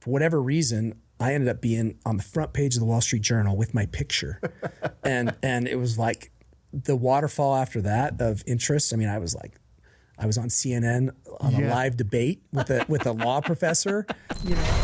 for whatever reason, I ended up being on the front page of the Wall Street Journal with my picture. and it was like the waterfall after that of interest. I mean, I was on CNN on a live debate with a law professor, you know.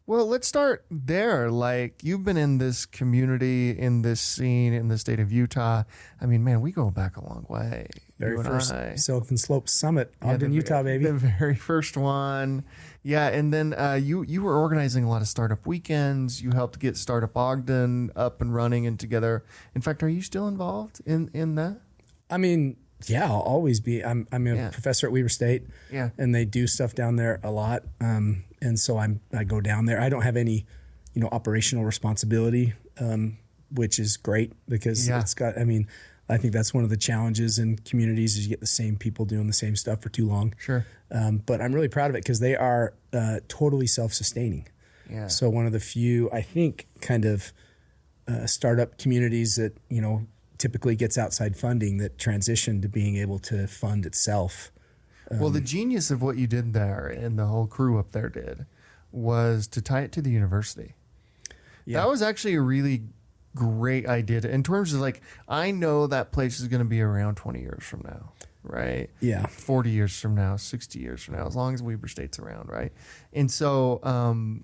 Well, let's start there. Like, you've been in this community, in this scene, in the state of Utah. I mean, man, we go back a long way. Very first Silicon Slopes Summit, Ogden, Utah, baby. The very first one. Yeah, and then you were organizing a lot of startup weekends. You helped get Startup Ogden up and running and together. In fact, are you still involved in that? I mean, yeah, I'll always be. I'm a professor at Weber State, and they do stuff down there a lot. And so I go down there. I don't have any, operational responsibility, which is great because it's got. I mean, I think that's one of the challenges in communities is you get the same people doing the same stuff for too long. Sure. But I'm really proud of it because they are totally self-sustaining. Yeah. So one of the few, I think, kind of startup communities that typically gets outside funding that transitioned to being able to fund itself. Well, the genius of what you did there and the whole crew up there did was to tie it to the university. Yeah. That was actually a really great idea in terms of I know that place is going to be around 20 years from now, right? Yeah. 40 years from now, 60 years from now, as long as Weber State's around, right? And so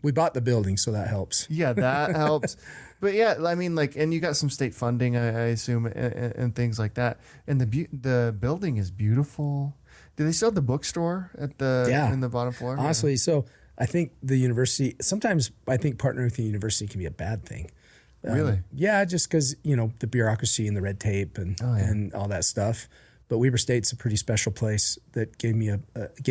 we bought the building, so that helps. Yeah, that helps. But yeah, I mean, and you got some state funding, I assume, and things like that. And the building is beautiful. Do they still have the bookstore in the bottom floor? Honestly, so I think the university, sometimes I think partnering with the university can be a bad thing. Really? Yeah, just because, the bureaucracy and the red tape and all that stuff. But Weber State's a pretty special place that gave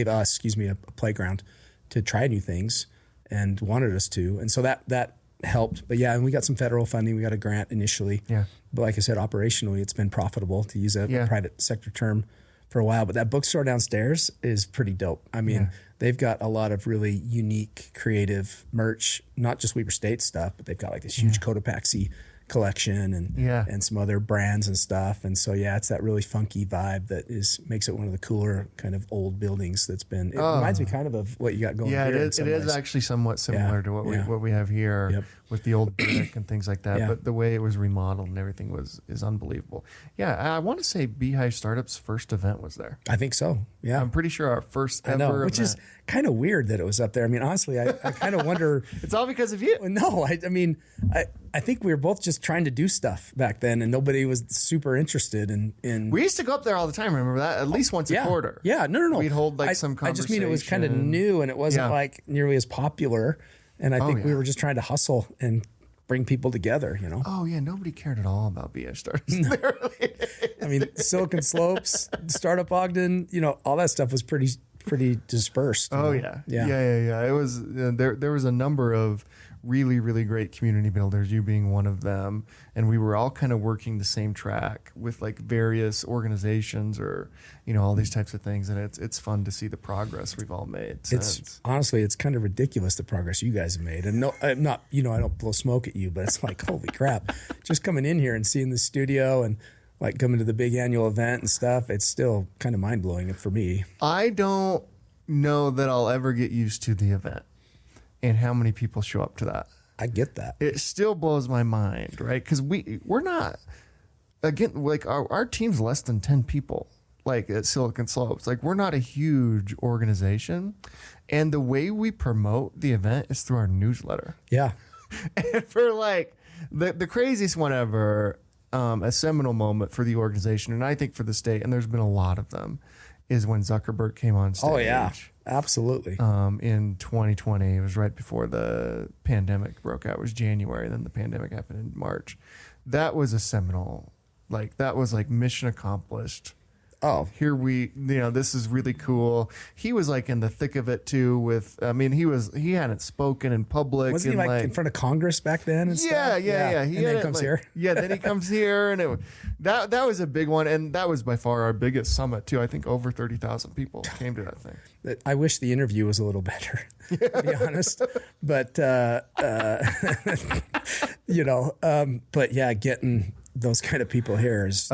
us a playground to try new things and wanted us to. And so that helped. But yeah, and we got some federal funding. We got a grant initially. Yeah. But like I said, operationally, it's been profitable, to use a private sector term, for a while. But that bookstore downstairs is pretty dope. I mean, they've got a lot of really unique, creative merch, not just Weber State stuff, but they've got this huge Cotopaxi collection and some other brands and stuff. And so, it's that really funky vibe that makes it one of the cooler kind of old buildings that's been, it reminds me kind of what you got going here. Yeah, it is actually somewhat similar to what we have here with the old brick and things like that. But the way it was remodeled and everything is unbelievable. Yeah, I want to say Beehive Startup's first event was there. I think so. Yeah. I'm pretty sure our first ever which event. Is kind of weird that it was up there. I mean, honestly, I kind of wonder. It's all because of you. No, I mean, I think we were both just trying to do stuff back then, and nobody was super interested in. We used to go up there all the time. Remember that? At least once a quarter. Yeah, no. We'd hold some conversation. I just mean it was kind of new, and it wasn't nearly as popular. And I think we were just trying to hustle and bring people together, Oh yeah, nobody cared at all about BS startups. I mean, Silicon Slopes, Startup Ogden, all that stuff was pretty dispersed. Oh yeah. It was there was a number of really, really great community builders, you being one of them, and we were all kind of working the same track with various organizations or all these types of things, and it's fun to see the progress we've all made since. Honestly, it's kind of ridiculous the progress you guys have made, and no, I'm not, I don't blow smoke at you, but it's like, holy crap, just coming in here and seeing the studio and coming to the big annual event and stuff, it's still kind of mind-blowing for me. I don't know that I'll ever get used to the event and how many people show up to that. I get that. It still blows my mind, right? Because we're not, again, our team's less than 10 people, at Silicon Slopes. We're not a huge organization. And the way we promote the event is through our newsletter. Yeah. And for the craziest one ever, a seminal moment for the organization, and I think for the state, and there's been a lot of them, is when Zuckerberg came on stage. Oh, yeah. Absolutely. In 2020. It was right before the pandemic broke out. It was January. Then the pandemic happened in March. That was a seminal, that was mission accomplished. Oh, here this is really cool. He was in the thick of it too he hadn't spoken in public. Wasn't he in front of Congress back then and stuff? Yeah. And then comes here. Yeah, then he comes here, and that was a big one, and that was by far our biggest summit too. I think over 30,000 people came to that thing. I wish the interview was a little better, to be honest. But but yeah, getting those kind of people here is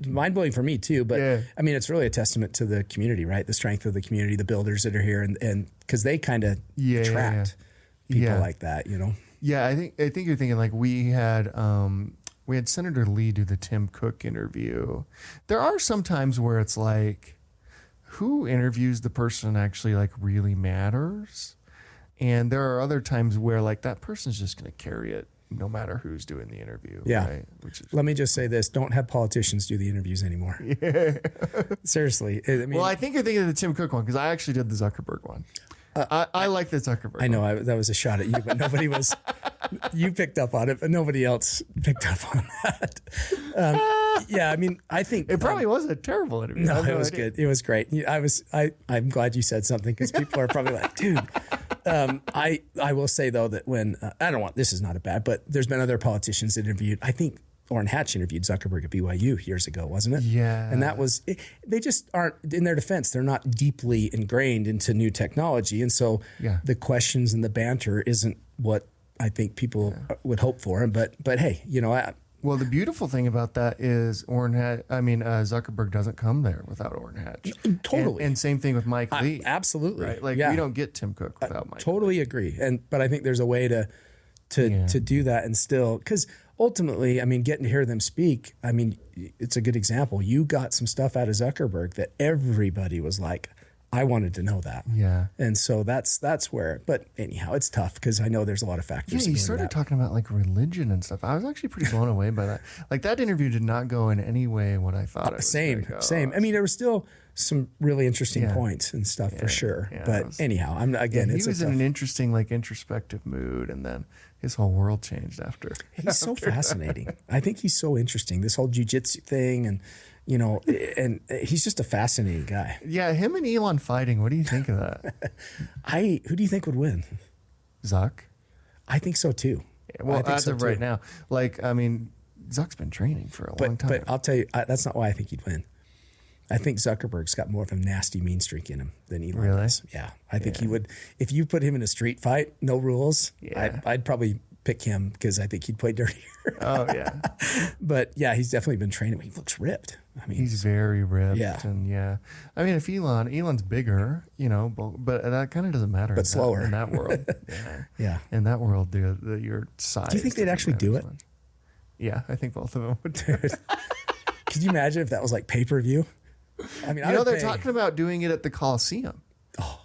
mind blowing for me too. But I mean, it's really a testament to the community, right? The strength of the community, the builders that are here, and because they kind of attract people like that, you know. Yeah, I think you're thinking like we had Senator Lee do the Tim Cook interview. There are some times where it's like, who interviews the person actually like really matters, and there are other times where like that person's just going to carry it no matter who's doing the interview. Yeah. Right? Let me just say this: don't have politicians do the interviews anymore. Yeah. Seriously. I mean, well, I think you're thinking of the Tim Cook one because I actually did the Zuckerberg one. I like the Zuckerberg. I know that was a shot at you, but nobody was. You picked up on it, but nobody else picked up on that. Yeah, I mean, I think it probably was a terrible interview. No, it was good. It was great. I'm glad you said something because people are probably like, dude. I will say though that when this is not a bad, but there's been other politicians that interviewed. I think Orrin Hatch interviewed Zuckerberg at BYU years ago, wasn't it? Yeah. And that was, they just aren't, in their defense, they're not deeply ingrained into new technology. And so the questions and the banter isn't what I think people would hope for. But hey, you know, well, the beautiful thing about that is Zuckerberg doesn't come there without Orrin Hatch. Totally. And same thing with Mike Lee. Absolutely. Right? Like we don't get Tim Cook without Mike. Totally agree. But I think there's a way to do that and still, because ultimately, I mean, getting to hear them speak, I mean, it's a good example. You got some stuff out of Zuckerberg that everybody was like, I wanted to know that. Yeah. And so that's where, but anyhow, it's tough because I know there's a lot of factors. Yeah, he started talking about like religion and stuff. I was actually pretty blown away by that. Like that interview did not go in any way what I thought it was. Same. I mean, there were still some really interesting points and stuff for sure. Yeah, but anyhow, he was in an interesting, like introspective mood, and then his whole world changed after. He's so fascinating. I think he's so interesting. This whole jiu-jitsu thing and, you know, and he's just a fascinating guy. Yeah, him and Elon fighting. What do you think of that? Who do you think would win? Zuck? I think so too. Yeah, well, as of right now, like, I mean, Zuck's been training for a long time. But I'll tell you, that's not why I think he'd win. I think Zuckerberg's got more of a nasty mean streak in him than Elon does. Yeah, I think he would. If you put him in a street fight, no rules, I'd probably pick him because I think he'd play dirtier. Oh, yeah. But yeah, he's definitely been training. He looks ripped. I mean, he's very ripped. Yeah. And I mean, if Elon's bigger, you know, but that kind of doesn't matter. But slower. In that world. Yeah. In that world, your size. Do you think they'd actually do it? Yeah, I think both of them would do it. Could you imagine if that was like pay-per-view? I mean, they're talking about doing it at the Coliseum. Oh.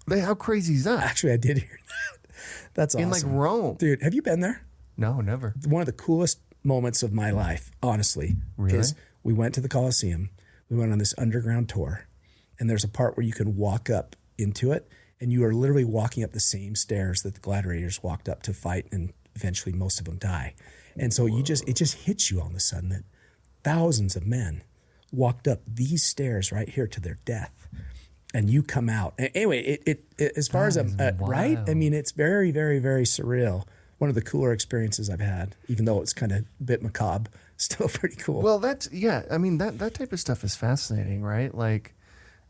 How crazy is that? Actually, I did hear that. That's awesome. In like Rome. Dude, have you been there? No, never. One of the coolest moments of my life, honestly, is we went to the Coliseum. We went on this underground tour, and there's a part where you can walk up into it, and you are literally walking up the same stairs that the gladiators walked up to fight, and eventually most of them die. And so it just hits you all of a sudden that thousands of men walked up these stairs right here to their death, and you come out. Anyway, it as far as right, I mean, it's very, very, very surreal. One of the cooler experiences I've had, even though it's kind of a bit macabre, still pretty cool. Well, I mean, that type of stuff is fascinating, right? Like,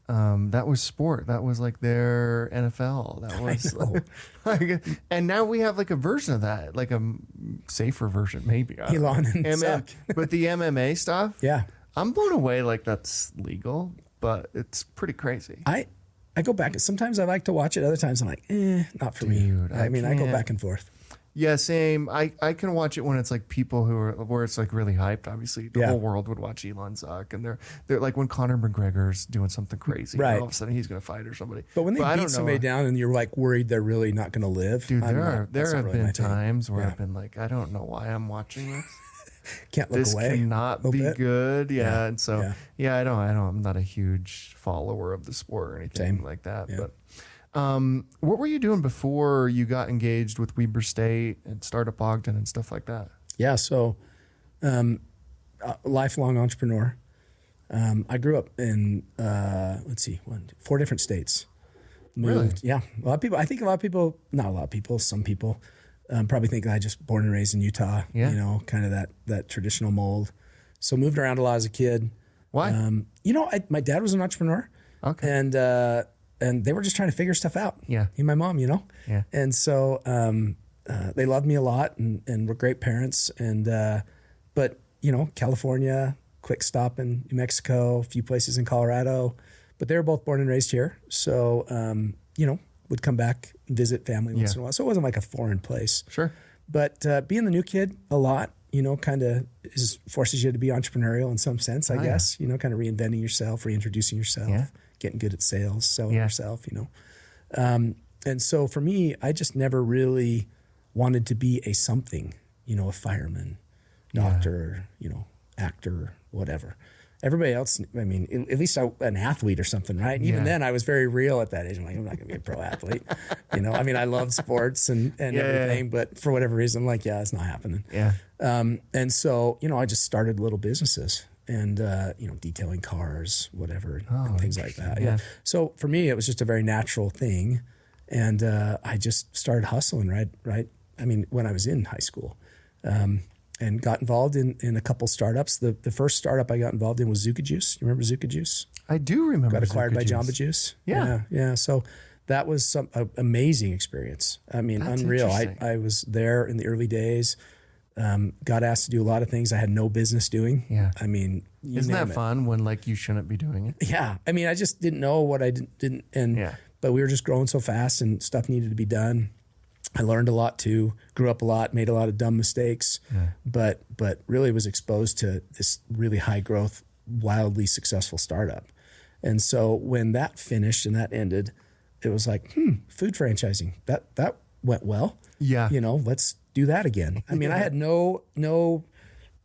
that was sport. That was like their NFL. That was and now we have like a version of that, like a safer version, maybe. Elon and Zuck. But the MMA stuff, yeah. I'm blown away like that's legal, but it's pretty crazy. I go back. Sometimes I like to watch it. Other times I'm like, not for me. I mean, I go back and forth. Yeah, same. I can watch it when it's like people where it's like really hyped. Obviously, the whole world would watch Elon Zuck, and they're like when Conor McGregor's doing something crazy, right? All of a sudden he's going to fight or somebody. But when they beat somebody down, and you're like worried they're really not going to live, dude, there have been times where I've been like, I don't know why I'm watching this. Can't look this away. This cannot be good. Yeah. And so, I'm not a huge follower of the sport or anything like that. Yeah. But what were you doing before you got engaged with Weber State and Startup Ogden and stuff like that? Yeah. So, lifelong entrepreneur. I grew up in, 4 different states. Moved. Really? Yeah. A lot of people, I think not a lot of people, some people, probably think I just born and raised in Utah, you know, kind of that traditional mold. So moved around a lot as a kid. Why? My dad was an entrepreneur. Okay. And they were just trying to figure stuff out. Yeah. He and my mom, you know? Yeah. And so they loved me a lot and were great parents. And but California, quick stop in New Mexico, a few places in Colorado, but they were both born and raised here. So, would come back and visit family once in a while. So it wasn't like a foreign place. Sure. But being the new kid a lot, kind of forces you to be entrepreneurial in some sense, I guess, kind of reinventing yourself, reintroducing yourself, getting good at sales, selling yourself, and so for me, I just never really wanted to be a something, a fireman, doctor, actor, whatever. Everybody else, I mean, at least an athlete or something, right? And even then, I was very real at that age. I'm like, I'm not going to be a pro athlete. I mean, I love sports and everything, but for whatever reason, I'm like, it's not happening. Yeah. And so, I just started little businesses and, detailing cars, whatever, and things like that. Yeah. So for me, it was just a very natural thing. And I just started hustling, right? I mean, when I was in high school. And got involved in a couple startups. The first startup I got involved in was Zuka Juice. You remember Zuka Juice? I do remember. Got acquired Zuka by Juice. Jamba Juice. Yeah. So that was some amazing experience. I mean, That's unreal. interesting. I was there in the early days. Got asked to do a lot of things I had no business doing. Yeah. I mean, isn't that fun when you shouldn't be doing it? Yeah. I mean, I just didn't know what I didn't. But we were just growing so fast and stuff needed to be done. I learned a lot too, grew up a lot, made a lot of dumb mistakes, but really was exposed to this really high growth, wildly successful startup. And so when that finished and that ended, it was like, food franchising, that went well. Yeah. Let's do that again. I mean, I had no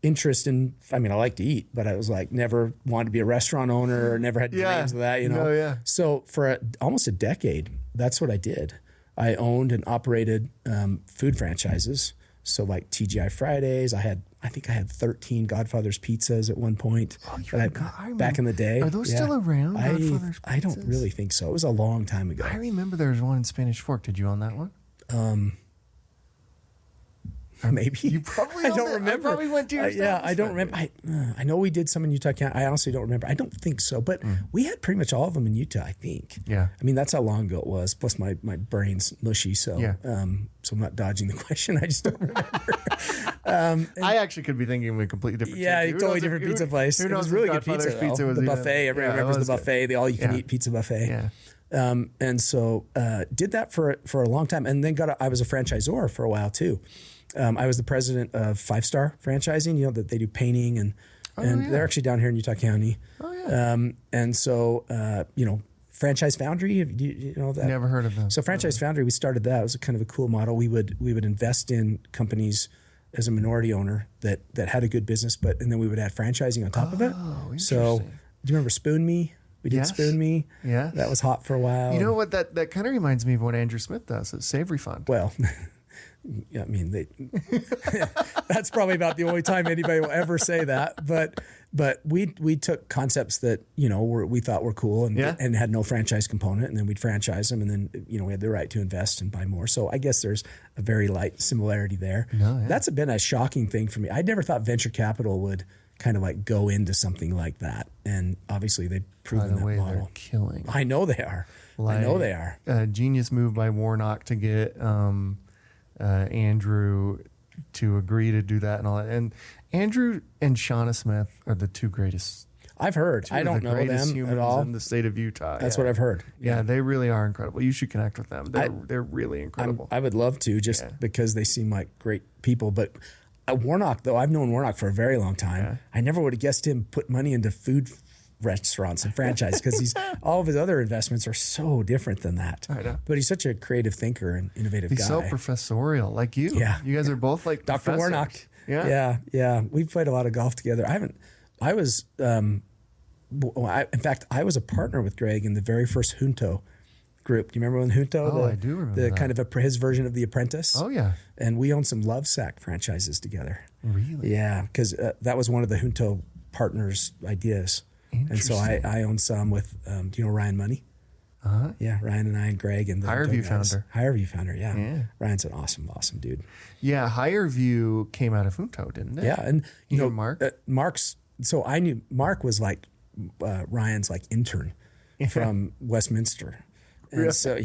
interest in, I like to eat, but I was like, never wanted to be a restaurant owner or never had dreams of that, So for almost a decade, that's what I did. I owned and operated food franchises. So like TGI Fridays, I think I had 13 Godfather's pizzas at one point. Back in the day. Are those still around? Godfather's I don't really think so. It was a long time ago. I remember there was one in Spanish Fork. Did you own that one? Maybe. You probably I don't remember. I probably went to your I don't remember. I know we did some in Utah County. I honestly don't remember. I don't think so. But we had pretty much all of them in Utah, I think. Yeah. I mean, that's how long ago it was. Plus my brain's mushy. So, so I'm not dodging the question. I just don't remember. I actually could be thinking of a completely different totally different pizza place. It was really good pizza, though. The buffet. Everybody remembers the buffet, the all-you-can-eat pizza buffet. Yeah. And so did that for a long time. And then I was a franchisor for a while, too. I was the president of 5 Star Franchising, that they do painting and they're actually down here in Utah County. Oh, yeah. And so, Franchise Foundry, you know that? Never heard of them. So Franchise Foundry, we started that. It was a kind of a cool model. We would invest in companies as a minority owner that had a good business, and then we would add franchising on top of it. So do you remember Spoon Me? We did Spoon Me. Yeah. That was hot for a while. You know what? That kind of reminds me of what Andrew Smith does at Savory Fund. Well, I mean, that's probably about the only time anybody will ever say that. But we took concepts that we thought were cool and had no franchise component, and then we'd franchise them, and then we had the right to invest and buy more. So I guess there's a very light similarity there. That's been a shocking thing for me. I never thought venture capital would kind of like go into something like that, and obviously they've proven that model. They're killing. I know they are. I know they are. A genius move by Warnock to get Andrew to agree to do that and all that. And Andrew and Shauna Smith are the two greatest. I've heard. I don't know them at all. In the state of Utah. That's what I've heard. Yeah, they really are incredible. You should connect with them. They're really incredible. I would love to, just because they seem like great people. But Warnock, though, I've known Warnock for a very long time. Yeah. I never would have guessed him put money into food restaurants and franchise because all of his other investments are so different than that. I know. But he's such a creative thinker and innovative guy. He's so professorial, like you. Yeah. You guys are both like Dr. Warnock. Yeah. We've played a lot of golf together. I was a partner with Greg in the very first Junto group. Do you remember when Junto? Oh, I do remember that. Kind of his version of The Apprentice. Oh, yeah. And we owned some Love Sack franchises together. Really? Yeah, because that was one of the Junto partners' ideas. And so I own some with, do you know Ryan Money? Uh-huh. Yeah, Ryan and I and Greg and the Hirevue founder. Hirevue founder, yeah. Ryan's an awesome dude. Yeah, Hirevue came out of Junto, didn't it? Yeah, and you know Mark? So I knew Mark was like Ryan's like intern from Westminster. And so,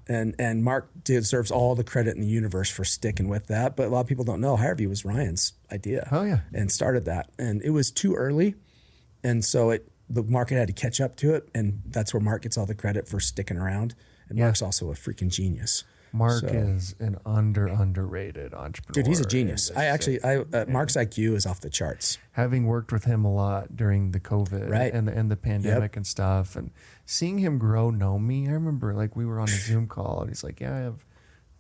and Mark deserves all the credit in the universe for sticking with that. But a lot of people don't know Hirevue was Ryan's idea. Oh, yeah. And started that. And it was too early. And so the market had to catch up to it. And that's where Mark gets all the credit for sticking around. And Mark's also a freaking genius. Mark is an underrated entrepreneur. Dude, he's a genius. Mark's IQ is off the charts. Having worked with him a lot during the COVID and the pandemic and stuff, and seeing him know me, I remember like we were on a Zoom call and he's like, yeah, I have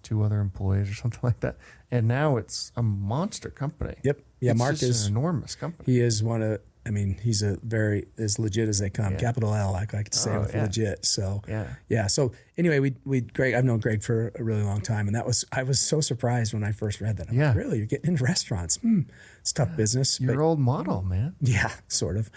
2 other employees or something like that. And now it's a monster company. Yep. Yeah, it's Mark is an enormous company. He is he's as legit as they come. Capital L, I like to say, with legit. So So anyway, Greg, I've known Greg for a really long time, and I was so surprised when I first read that. I'm like, really, you're getting into restaurants? It's tough business. Your old model, man. Yeah, sort of.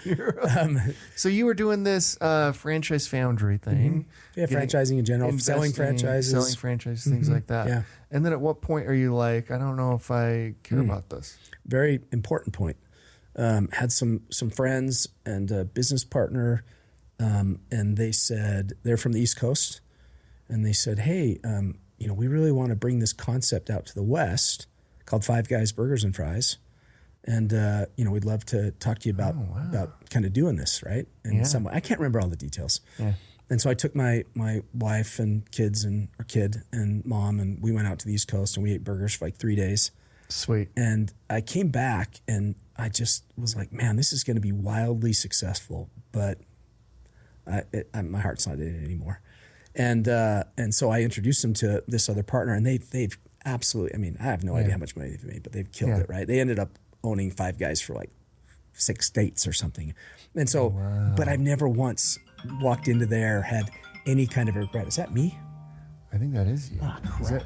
So you were doing this franchise Foundry thing. Yeah, franchising in general, selling franchises, things like that. Yeah. And then at what point are you like, I don't know if I care about this? Very important point. Had some friends and a business partner, and they said they're from the East Coast, and they said, "Hey, we really want to bring this concept out to the West called Five Guys Burgers and Fries, and we'd love to talk to you about kind of doing this, right?" And I can't remember all the details. Yeah. And so I took my wife and kids and our kid and mom, and we went out to the East Coast and we ate burgers for like 3 days. Sweet. And I came back and I just was like, man, this is going to be wildly successful, but my heart's not in it anymore. And so I introduced them to this other partner, and they've absolutely, I have no idea how much money they've made, but they've killed it, right? They ended up owning Five Guys for like 6 states or something. And so, but I've never once walked into there, had any kind of regret. Is that me? I think that is you.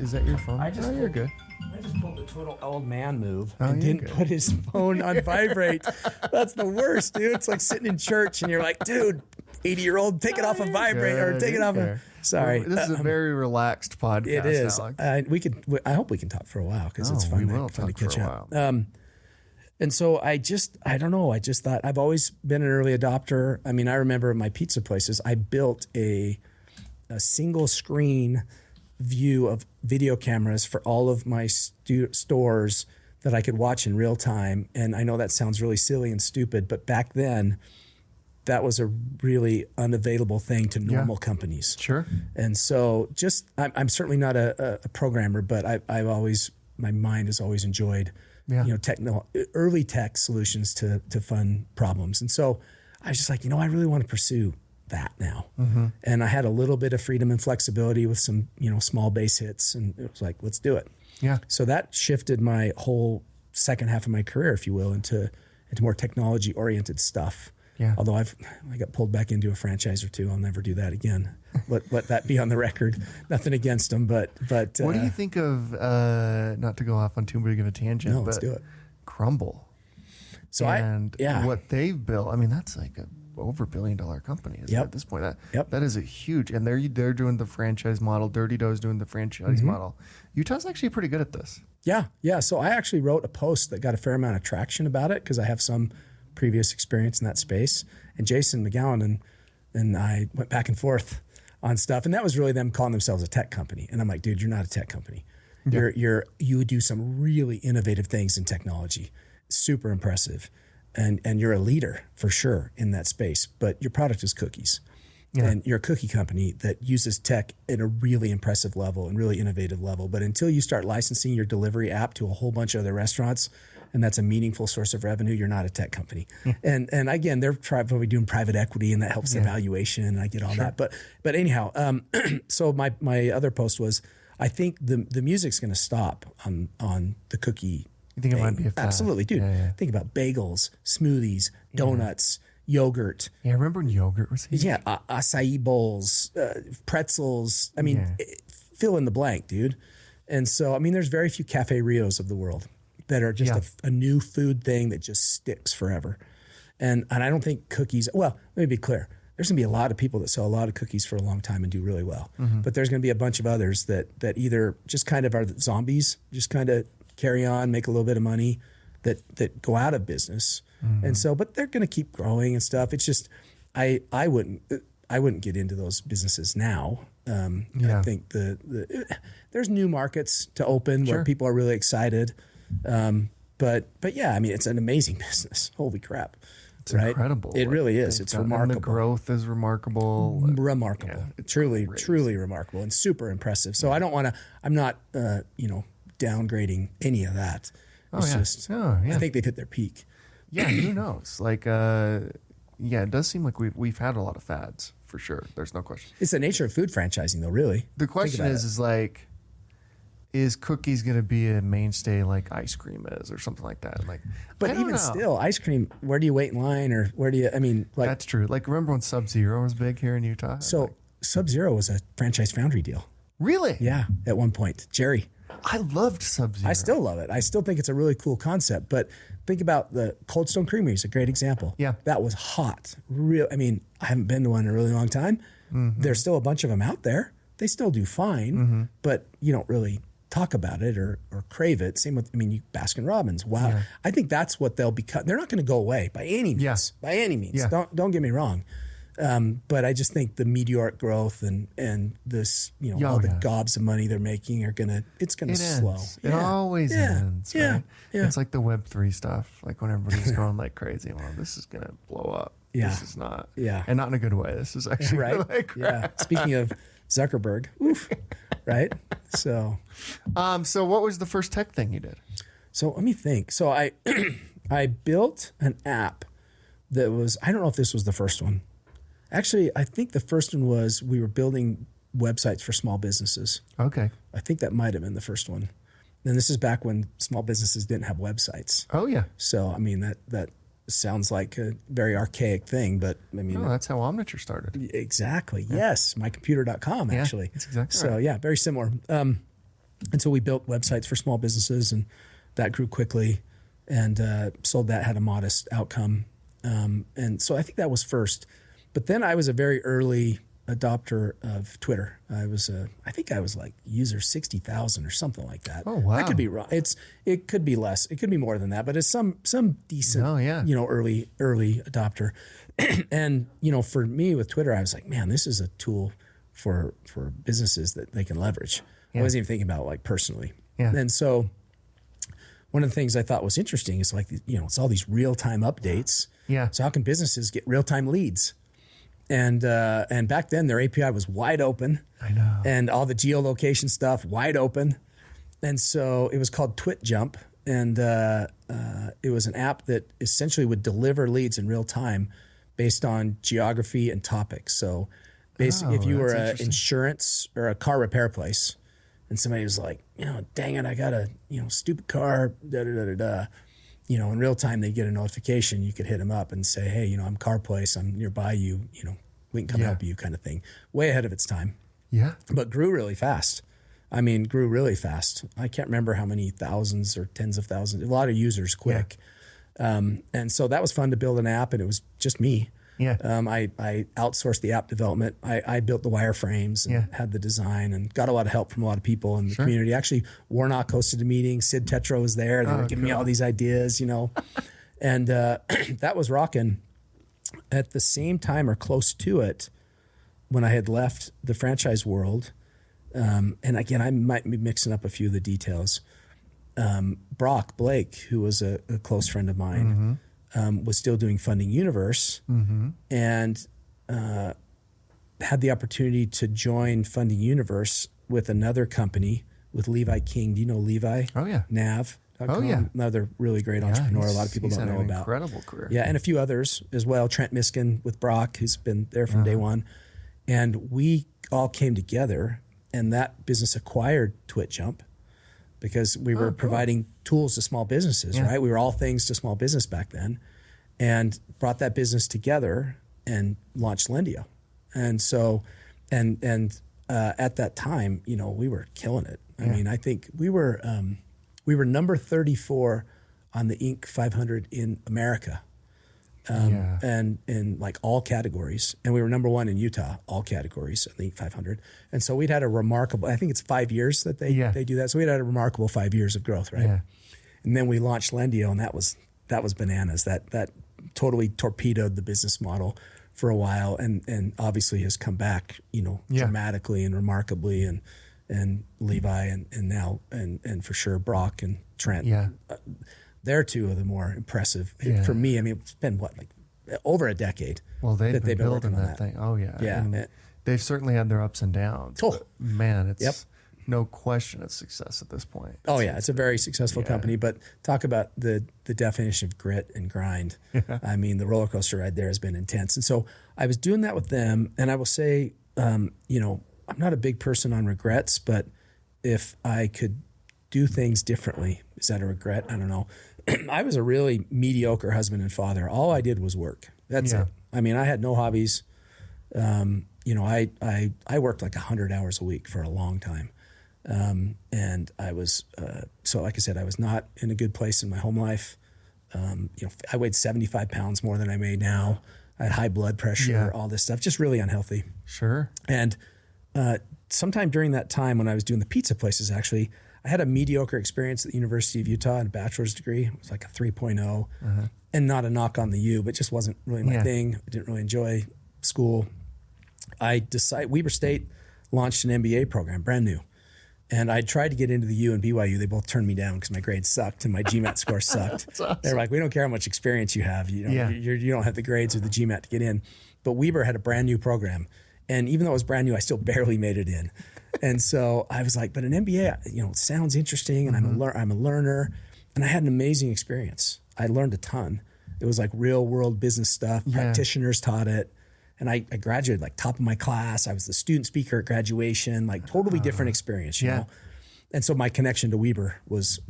Is that your phone? You're good. I just pulled the total old man move and didn't put his phone on vibrate. That's the worst, dude. It's like sitting in church and you're like, dude, 80-year-old, take it off of vibrate or take it off. Sorry. This is a very relaxed podcast. It is. Alex. I hope we can talk for a while because it's fun to catch up. And so I don't know. I just thought I've always been an early adopter. I remember my pizza places, I built a single screen view of video cameras for all of my stores that I could watch in real time. And I know that sounds really silly and stupid, but back then that was a really unavailable thing to normal companies. Sure. And so I'm certainly not a programmer, but my mind has always enjoyed, early tech solutions to fun problems. And so I was just like, I really want to pursue that now. Mm-hmm. And I had a little bit of freedom and flexibility with some, small base hits, and it was like, let's do it. Yeah. So that shifted my whole second half of my career, if you will, into more technology oriented stuff. Yeah. Although I got pulled back into a franchise or two. I'll never do that again. Let that be on the record. Nothing against them, but what do you think of, not to go off on too big of a tangent, no, let's do it. Crumbl. So what they've built, that's like a over $1 billion company at this point. That is a huge, and they're doing the franchise model. Dirty Dough's doing the franchise model. Utah's actually pretty good at this. Yeah. So I actually wrote a post that got a fair amount of traction about it because I have some previous experience in that space. And Jason McGowan and I went back and forth on stuff, and that was really them calling themselves a tech company. And I'm like, dude, you're not a tech company. Yeah. You do some really innovative things in technology, super impressive. And you're a leader for sure in that space, but your product is cookies. Yeah. And you're a cookie company that uses tech at a really impressive level and really innovative level. But until you start licensing your delivery app to a whole bunch of other restaurants, and that's a meaningful source of revenue, you're not a tech company. Yeah. And again, they're probably doing private equity, and that helps the valuation, and I get all that. But anyhow, so my other post was, I think the music's going to stop on the cookie. You think it might be a fad? Absolutely, dude. Yeah. Think about bagels, smoothies, donuts, yogurt. Yeah, I remember when yogurt was huge. Yeah, acai bowls, pretzels. Fill in the blank, dude. And so, there's very few Cafe Rios of the world that are just a new food thing that just sticks forever. And I don't think cookies, well, let me be clear. There's going to be a lot of people that sell a lot of cookies for a long time and do really well. Mm-hmm. But there's going to be a bunch of others that either just kind of are zombies, just kind of carry on, make a little bit of money, that go out of business. Mm-hmm. And so, but they're going to keep growing and stuff. It's just, I I wouldn't get into those businesses now. I think there's new markets to open where people are really excited. But yeah, I mean, it's an amazing business. Holy crap. It's incredible. It really is. It's remarkable. And the growth is remarkable. Remarkable. Yeah, truly remarkable and super impressive. So I'm not, downgrading any of that. It's I think they've hit their peak. Yeah, who knows? Like, it does seem like we've had a lot of fads for sure. There's no question. It's the nature of food franchising, though. Really, the question is cookies going to be a mainstay like ice cream is, or something like that? Like, but even still, ice cream. Where do you wait in line, or where do you? I mean, like that's true. Like, remember when Sub-Zero was big here in Utah? So Sub-Zero was a franchise Foundry deal. Really? Yeah, at one point, Jerry. I loved Sub-Zero. I still love it. I still think it's a really cool concept. But think about the Cold Stone Creamery is a great example. Yeah. That was hot. I mean, I haven't been to one in a really long time. Mm-hmm. There's still a bunch of them out there. They still do fine, but you don't really talk about it or crave it. Same with, Baskin Robbins. Wow. Yeah. I think that's what they'll become. They're not going to go away by any means. Yeah. By any means. Yeah. Don't get me wrong. But I just think the meteoric growth and this, all the gobs of money they're making it's gonna slow. It always ends. Right? Yeah. It's like the Web3 stuff. Like when everybody's going like crazy, well, this is gonna blow up. Yeah. This is not. Yeah. And not in a good way. This is actually right. Like yeah. Speaking of Zuckerberg, oof, right? So what was the first tech thing you did? So let me think. So I built an app that was, I don't know if this was the first one. Actually, I think the first one was we were building websites for small businesses. Okay. I think that might have been the first one. And this is back when small businesses didn't have websites. Oh, yeah. So, that sounds like a very archaic thing, but that's how Omniture started. Exactly. Yeah. Yes. Mycomputer.com, actually. That's exactly right. So, yeah, very similar. And so we built websites for small businesses, and that grew quickly, and sold that, had a modest outcome. And so I think that was first. But then I was a very early adopter of Twitter. I think I was like user 60,000 or something like that. Oh, wow. I could be wrong. It could be less. It could be more than that, but it's some decent, early adopter. And, for me with Twitter, I was like, man, this is a tool for businesses that they can leverage. Yeah. I wasn't even thinking about like personally. Yeah. And so one of the things I thought was interesting is like, it's all these real-time updates. Yeah. So how can businesses get real-time leads? And back then their API was wide open. I know. And all the geolocation stuff wide open. And so it was called TwitJump. And it was an app that essentially would deliver leads in real time based on geography and topics. So basically, if you were an insurance or a car repair place and somebody was like, dang it, I got a stupid car, in real time, they get a notification. You could hit them up and say, hey, I'm car place. I'm nearby you. We can come help you, kind of thing. Way ahead of its time. Yeah. But grew really fast. I can't remember how many thousands or tens of thousands, a lot of users quick. Yeah. And so that was fun to build an app, and it was just me. Yeah. I outsourced the app development. I built the wireframes and had the design, and got a lot of help from a lot of people in the community. Actually, Warnock hosted a meeting. Sid Tetra was there. They were giving me all these ideas, and that was rocking. At the same time or close to it, when I had left the franchise world, and again, I might be mixing up a few of the details. Brock Blake, who was a close friend of mine, was still doing Funding Universe, and had the opportunity to join Funding Universe with another company, with Levi King. Do you know Levi? Oh, yeah. Nav.com. Oh, yeah. Another really great entrepreneur. A lot of people don't know about. Incredible career. Yeah, and a few others as well. Trent Miskin with Brock, who's been there from day one. And we all came together, and that business acquired TwitJump because we were providing tools to small businesses, right? We were all things to small business back then, and brought that business together and launched Lendio. And so, and at that time, we were killing it. I think we were number 34 on the Inc. 500 in America, and in like all categories. And we were number one in Utah, all categories, on the Inc. 500. And so we'd had a remarkable, I think it's 5 years that they do that. So we'd had a remarkable 5 years of growth, right? Yeah. And then we launched Lendio, and that was bananas. That totally torpedoed the business model for a while, and obviously has come back, dramatically and remarkably, and Levi and now and for sure Brock and Trent. Yeah. They're two of the more impressive for me. I mean, it's been over a decade. Well, they've been working building on that thing. Oh yeah. Yeah. And they've certainly had their ups and downs. Oh. But man, it's no question of success at this point. It's a very successful company, but talk about the definition of grit and grind. Yeah. I mean, the roller coaster ride there has been intense. And so I was doing that with them, and I will say, I'm not a big person on regrets, but if I could do things differently, is that a regret? I don't know. I was a really mediocre husband and father. All I did was work. That's it. I mean, I had no hobbies. I worked like 100 hours a week for a long time. And I was, so like I said, I was not in a good place in my home life. I weighed 75 pounds more than I weigh now. I had high blood pressure, all this stuff, just really unhealthy. Sure. And sometime during that time when I was doing the pizza places, actually, I had a mediocre experience at the University of Utah and a bachelor's degree. It was like a 3.0, and not a knock on the U, but just wasn't really my thing. I didn't really enjoy school. I decided, Weber State launched an MBA program, brand new. And I tried to get into the U and BYU. They both turned me down because my grades sucked and my GMAT score sucked. Awesome. They're like, we don't care how much experience you have. You don't have the grades or the GMAT to get in. But Weber had a brand new program. And even though it was brand new, I still barely made it in. And so I was like, but an MBA, it sounds interesting, and I'm a learner. And I had an amazing experience. I learned a ton. It was like real world business stuff. Practitioners taught it. And I graduated like top of my class. I was the student speaker at graduation, like totally different experience, you know? And so my connection to Weber was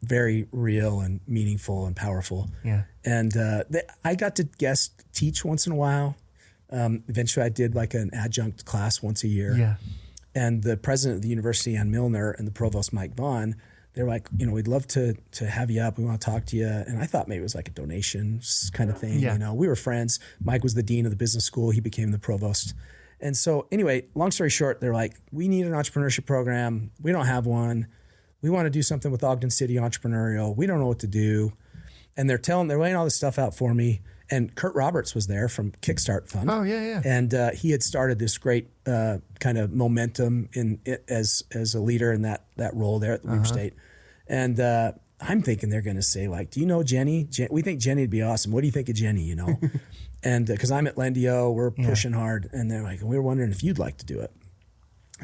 very real and meaningful and powerful. Yeah. And I got to guest teach once in a while. Eventually I did like an adjunct class once a year. Yeah. And the president of the university, Ann Milner, and the provost, Mike Vaughn, they're like, we'd love to have you up. We want to talk to you. And I thought maybe it was like a donation kind of thing. Yeah. We were friends. Mike was the dean of the business school. He became the provost. And so anyway, long story short, they're like, we need an entrepreneurship program. We don't have one. We want to do something with Ogden City Entrepreneurial. We don't know what to do. And they're laying all this stuff out for me. And Kurt Roberts was there from Kickstart Fund. Oh, yeah. And he had started this great kind of momentum in it as a leader in that role there at the Weber State. And I'm thinking they're going to say, like, do you know Jenny? We think Jenny would be awesome. What do you think of Jenny, And because I'm at Lendio, we're pushing hard. And they're like, we were wondering if you'd like to do it.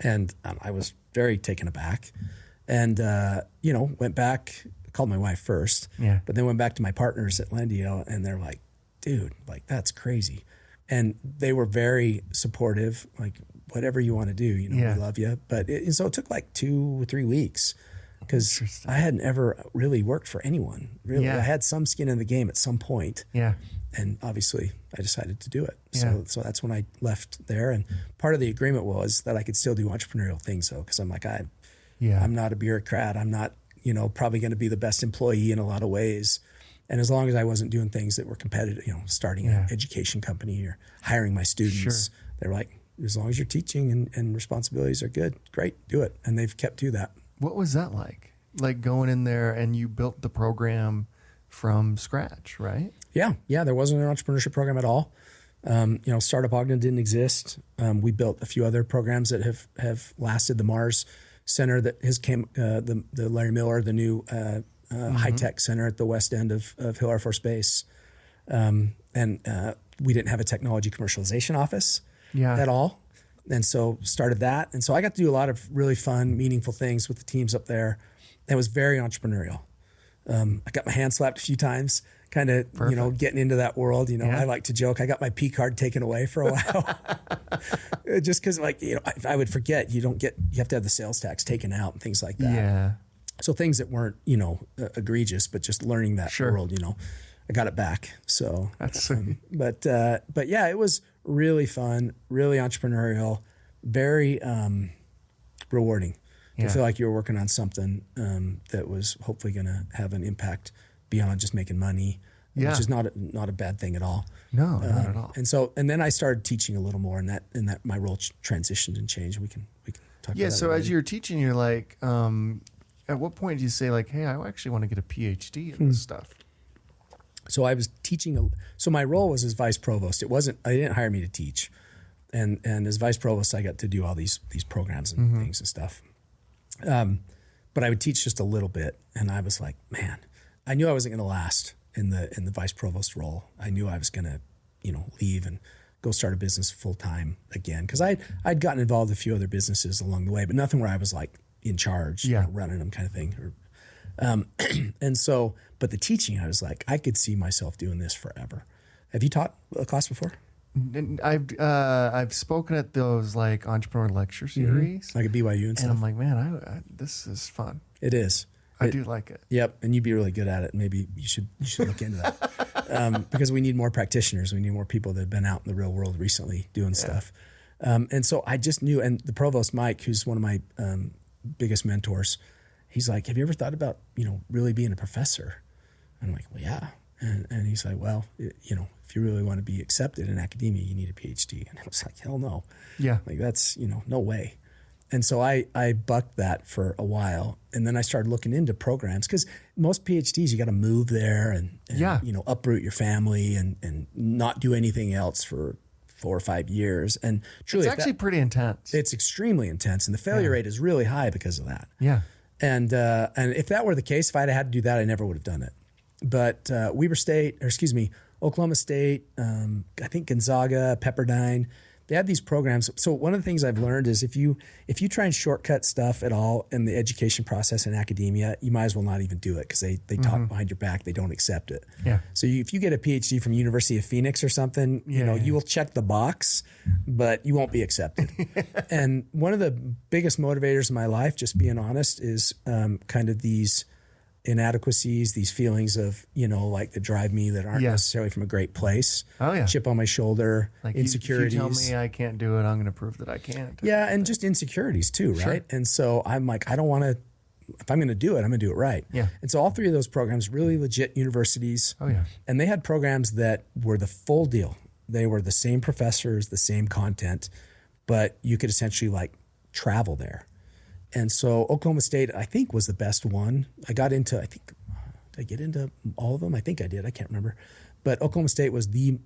And I was very taken aback. And, went back, called my wife first. Yeah. But then went back to my partners at Lendio, and they're like, dude, like, that's crazy. And they were very supportive, like, whatever you want to do, we love you. But so it took like 2 or 3 weeks because I hadn't ever really worked for anyone. Really, I had some skin in the game at some point. Yeah. And obviously I decided to do it. Yeah. So that's when I left there. And part of the agreement was that I could still do entrepreneurial things, though, because I'm like, I'm not a bureaucrat. I'm not, probably going to be the best employee in a lot of ways. And as long as I wasn't doing things that were competitive, starting an education company or hiring my students, they're like, as long as you're teaching and responsibilities are good, great, do it. And they've kept to that. What was that like? Like going in there and you built the program from scratch, right? Yeah. There wasn't an entrepreneurship program at all. Startup Ogden didn't exist. We built a few other programs that have lasted. The Mars Center that came, the Larry Miller, the new high-tech center at the west end of Hill Air Force Base. And we didn't have a technology commercialization office at all. And so started that. And so I got to do a lot of really fun, meaningful things with the teams up there. It was very entrepreneurial. I got my hand slapped a few times, kind of, getting into that world. I like to joke. I got my P card taken away for a while, just because, I would forget. You have to have the sales tax taken out and things like that. Yeah. So things that weren't, egregious, but just learning that world. I got it back. So that's but yeah, it was really fun, really entrepreneurial, very rewarding. To feel like you were working on something that was hopefully going to have an impact beyond just making money, which is not a bad thing at all. No, not at all. And then I started teaching a little more, and that my role transitioned and changed. We can talk about that. Yeah. So as you're teaching, you're like, at what point do you say, like, hey, I actually want to get a PhD in this stuff? So I was teaching. So my role was as vice provost. They didn't hire me to teach. And as vice provost, I got to do all these programs and things and stuff. But I would teach just a little bit. And I was like, man, I knew I wasn't going to last in the vice provost role. I knew I was going to, leave and go start a business full time again. Cause I'd gotten involved in a few other businesses along the way, but nothing where I was like in charge, running them kind of thing. And so, but the teaching, I was like, I could see myself doing this forever. Have you taught a class before? I've spoken at those like entrepreneur lecture series, like at BYU and stuff. And I'm like, man, this is fun. It is. I do like it. Yep, and you'd be really good at it. Maybe you should look into that because we need more practitioners. We need more people that have been out in the real world recently doing stuff. And so I just knew. And the provost, Mike, who's one of my biggest mentors, he's like, "Have you ever thought about really being a professor?" And I'm like, "Well, yeah." And he's like, "Well, if you really want to be accepted in academia, you need a PhD." And I was like, "Hell no." Yeah. Like that's no way. And so I bucked that for a while. And then I started looking into programs because most PhDs, you got to move there and uproot your family and not do anything else for 4 or 5 years. And truly, it's actually pretty intense. It's extremely intense. And the failure rate is really high because of that. Yeah. And if that were the case, if I'd had to do that, I never would have done it. But Oklahoma State, I think Gonzaga, Pepperdine, they had these programs. So one of the things I've learned is if you try and shortcut stuff at all in the education process in academia, you might as well not even do it because they talk behind your back. They don't accept it. Yeah. So if you get a PhD from University of Phoenix or something, you will check the box, but you won't be accepted. And one of the biggest motivators in my life, just being honest, is kind of these inadequacies, these feelings of, like that drive me that aren't necessarily from a great place. Oh yeah. Chip on my shoulder, like insecurities. If you tell me I can't do it, I'm going to prove that I can't. Yeah. And just insecurities too. Right. Sure. And so I'm like, I don't want to, if I'm going to do it, I'm going to do it right. Yeah. And so all 3 of those programs, really legit universities. Oh yeah. And they had programs that were the full deal. They were the same professors, the same content, but you could essentially like travel there. And so Oklahoma State, I think, was the best one. Did I get into all of them? I think I did. I can't remember. But Oklahoma State was the,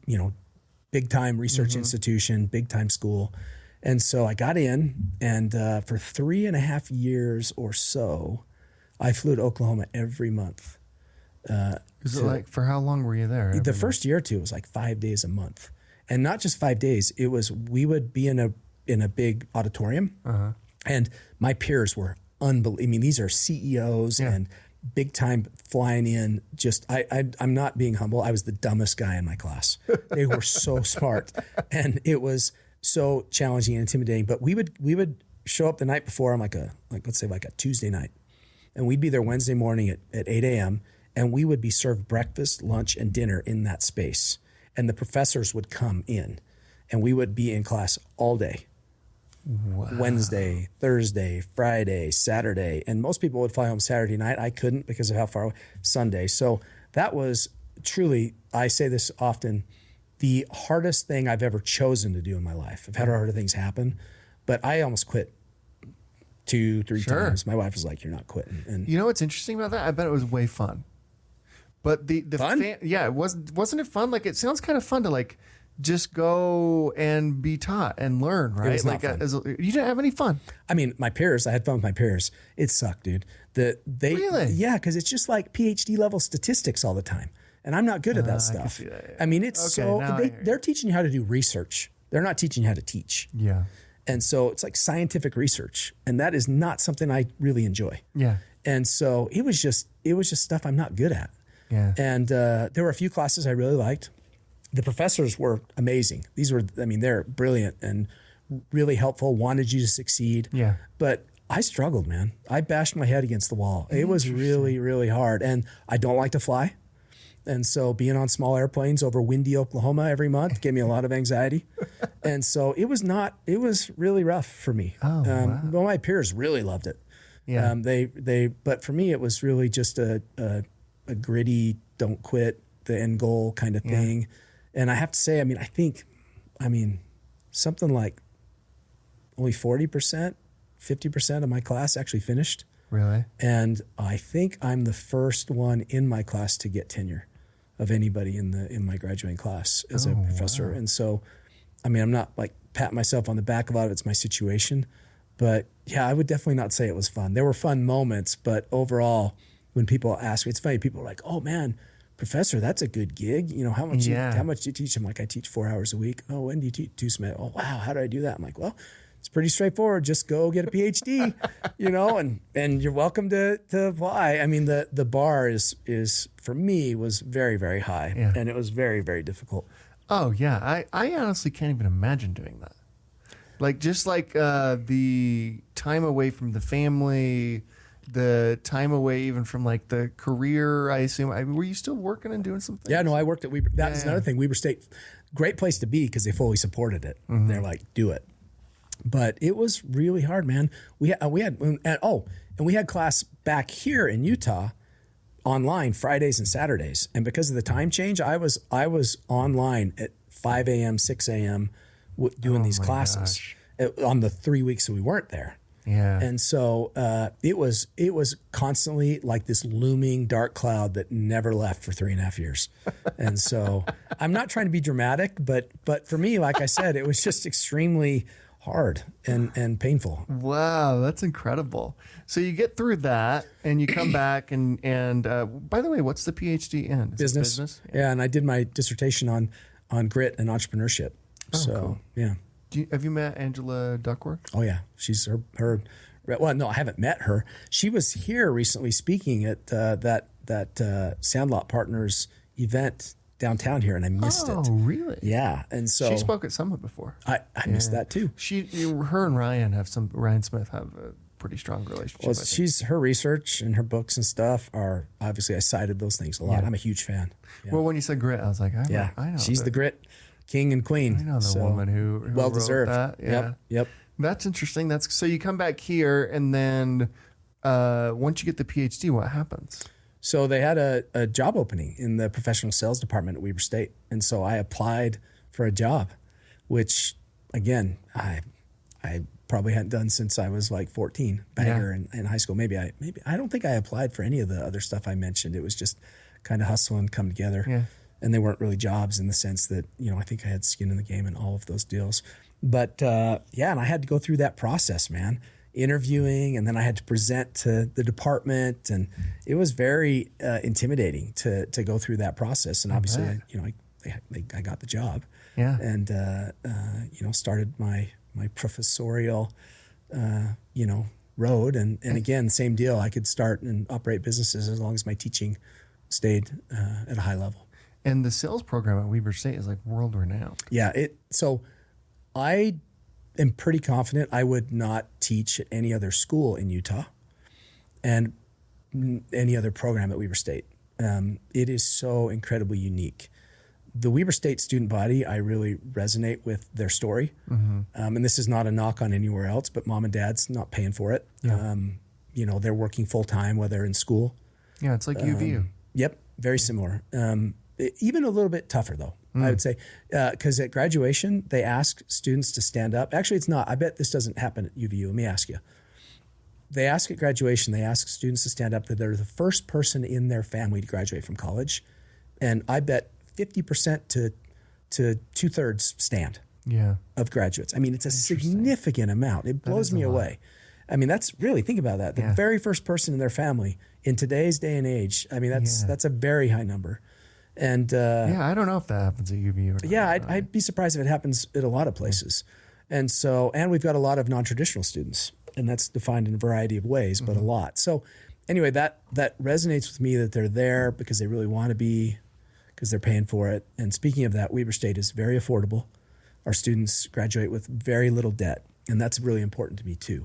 big time research institution, big time school. And so I got in, and for 3.5 years or so, I flew to Oklahoma every month. Is it like, for how long were you there? The first year or two, it was like 5 days a month. And not just 5 days. It was, we would be in a big auditorium. Uh-huh. And my peers were unbelievable. I mean, these are CEOs and big time flying in. Just I'm not being humble. I was the dumbest guy in my class. They were so smart, and it was so challenging and intimidating. But we would show up the night before on let's say a Tuesday night, and we'd be there Wednesday morning at 8 a.m. and we would be served breakfast, lunch, and dinner in that space. And the professors would come in, and we would be in class all day. Wow. Wednesday, Thursday, Friday, Saturday. And most people would fly home Saturday night. I couldn't because of how far away. Sunday. So that was truly, I say this often, the hardest thing I've ever chosen to do in my life. I've had harder things happen, but I almost quit 2-3 times. My wife was like, "You're not quitting." And you know what's interesting about that? I bet it was way fun. But the fun? Wasn't it fun? Like, it sounds kind of fun to like just go and be taught and learn, right? It was not fun. You didn't have any fun. I mean, my peers, I had fun with my peers. It sucked, dude. Really? Yeah, because it's just like PhD level statistics all the time. And I'm not good at that stuff. I can see that, yeah. I mean, it's they're teaching you how to do research. They're not teaching you how to teach. Yeah. And so it's like scientific research. And that is not something I really enjoy. Yeah. And so it was just stuff I'm not good at. Yeah. And there were a few classes I really liked. The professors were amazing. They're brilliant and really helpful, wanted you to succeed. Yeah. But I struggled, man. I bashed my head against the wall. It was really, really hard. And I don't like to fly. And so being on small airplanes over windy Oklahoma every month gave me a lot of anxiety. And so it was really rough for me. Oh, wow. Well, my peers really loved it. Yeah. But for me, it was really just a gritty, don't quit, the end goal kind of thing. And I have to say, I think something like only 40%, 50% of my class actually finished. Really? And I think I'm the first one in my class to get tenure. of anybody in my graduating class as a professor. Wow. And so, I mean, I'm not like patting myself on the back. A lot of it's my situation, but yeah, I would definitely not say it was fun. There were fun moments, but overall, when people ask me, it's funny. People are like, "Oh man, professor, that's a good gig. You know, how much do you teach?" I'm like, "I teach 4 hours a week." "Oh, when do you teach?" 2 semesters. "Oh, wow, how do I do that?" I'm like, "Well, it's pretty straightforward. Just go get a PhD, you know, and you're welcome to apply." I mean, the bar is for me was very, very high, and it was very, very difficult. Oh yeah, I honestly can't even imagine doing that. Like just like the time away from the family, the time away even from like the career. I assume. Were you still working and doing something? Yeah, no, I worked at Weber. That's another thing. Weber State, great place to be because they fully supported it. Mm-hmm. They're like, do it. But it was really hard, man. We had class back here in Utah online Fridays and Saturdays, and because of the time change, I was online at 5 a.m., 6 a.m. Doing these classes on the 3 weeks that we weren't there. Yeah, and so it was constantly like this looming dark cloud that never left for 3.5 years. And so I'm not trying to be dramatic, but for me, like I said, it was just extremely hard and painful. Wow, that's incredible. So you get through that and you come back and by the way, what's the PhD in? Business. Yeah, and I did my dissertation on grit and entrepreneurship. Oh, so cool. Yeah. Have you met Angela Duckworth? Oh yeah, she's her. Well, no, I haven't met her. She was here recently speaking at that Sandlot Partners event downtown here, and I missed it. Oh, really? Yeah, and so she spoke at Summit before. I missed that too. Her and Ryan Smith have a pretty strong relationship. Well, her research and her books and stuff are obviously, I cited those things a lot. Yeah. I'm a huge fan. Yeah. Well, when you said grit, I was like, I know. She's the grit king and queen. I know the woman who well deserved. That. Yeah. Yep. That's interesting. So you come back here, and then once you get the PhD, what happens? So they had a job opening in the professional sales department at Weber State, and so I applied for a job, which again I probably hadn't done since I was like 14, bagger in high school. Maybe I don't think I applied for any of the other stuff I mentioned. It was just kind of hustle and come together. Yeah. And they weren't really jobs in the sense that, you know, I think I had skin in the game in all of those deals. But and I had to go through that process, man, interviewing, and then I had to present to the department, and it was very intimidating to go through that process. And obviously, I got the job. Yeah. And started my professorial road, and again, same deal. I could start and operate businesses as long as my teaching stayed at a high level. And the sales program at Weber State is like world renowned. Yeah. So I am pretty confident I would not teach at any other school in Utah and any other program at Weber State. It is so incredibly unique. The Weber State student body, I really resonate with their story. Mm-hmm. And this is not a knock on anywhere else, but mom and dad's not paying for it. Yeah. They're working full time while they're in school. Yeah, it's like UVU. Yep, very similar. Even a little bit tougher, though, I would say, because at graduation, they ask students to stand up. Actually, it's not. I bet this doesn't happen at UVU. Let me ask you. They ask at graduation, they ask students to stand up that they're the first person in their family to graduate from college. And I bet 50% to 2/3 stand of graduates. I mean, it's a significant amount. It blows me away. I mean, that's really, think about that. The very first person in their family in today's day and age. I mean, that's a very high number. And I don't know if that happens at UVU or not. Yeah, I'd be surprised if it happens at a lot of places. And so, and we've got a lot of non-traditional students, and that's defined in a variety of ways, but a lot. So anyway, that resonates with me that they're there because they really want to be, because they're paying for it. And speaking of that, Weber State is very affordable. Our students graduate with very little debt. And that's really important to me too,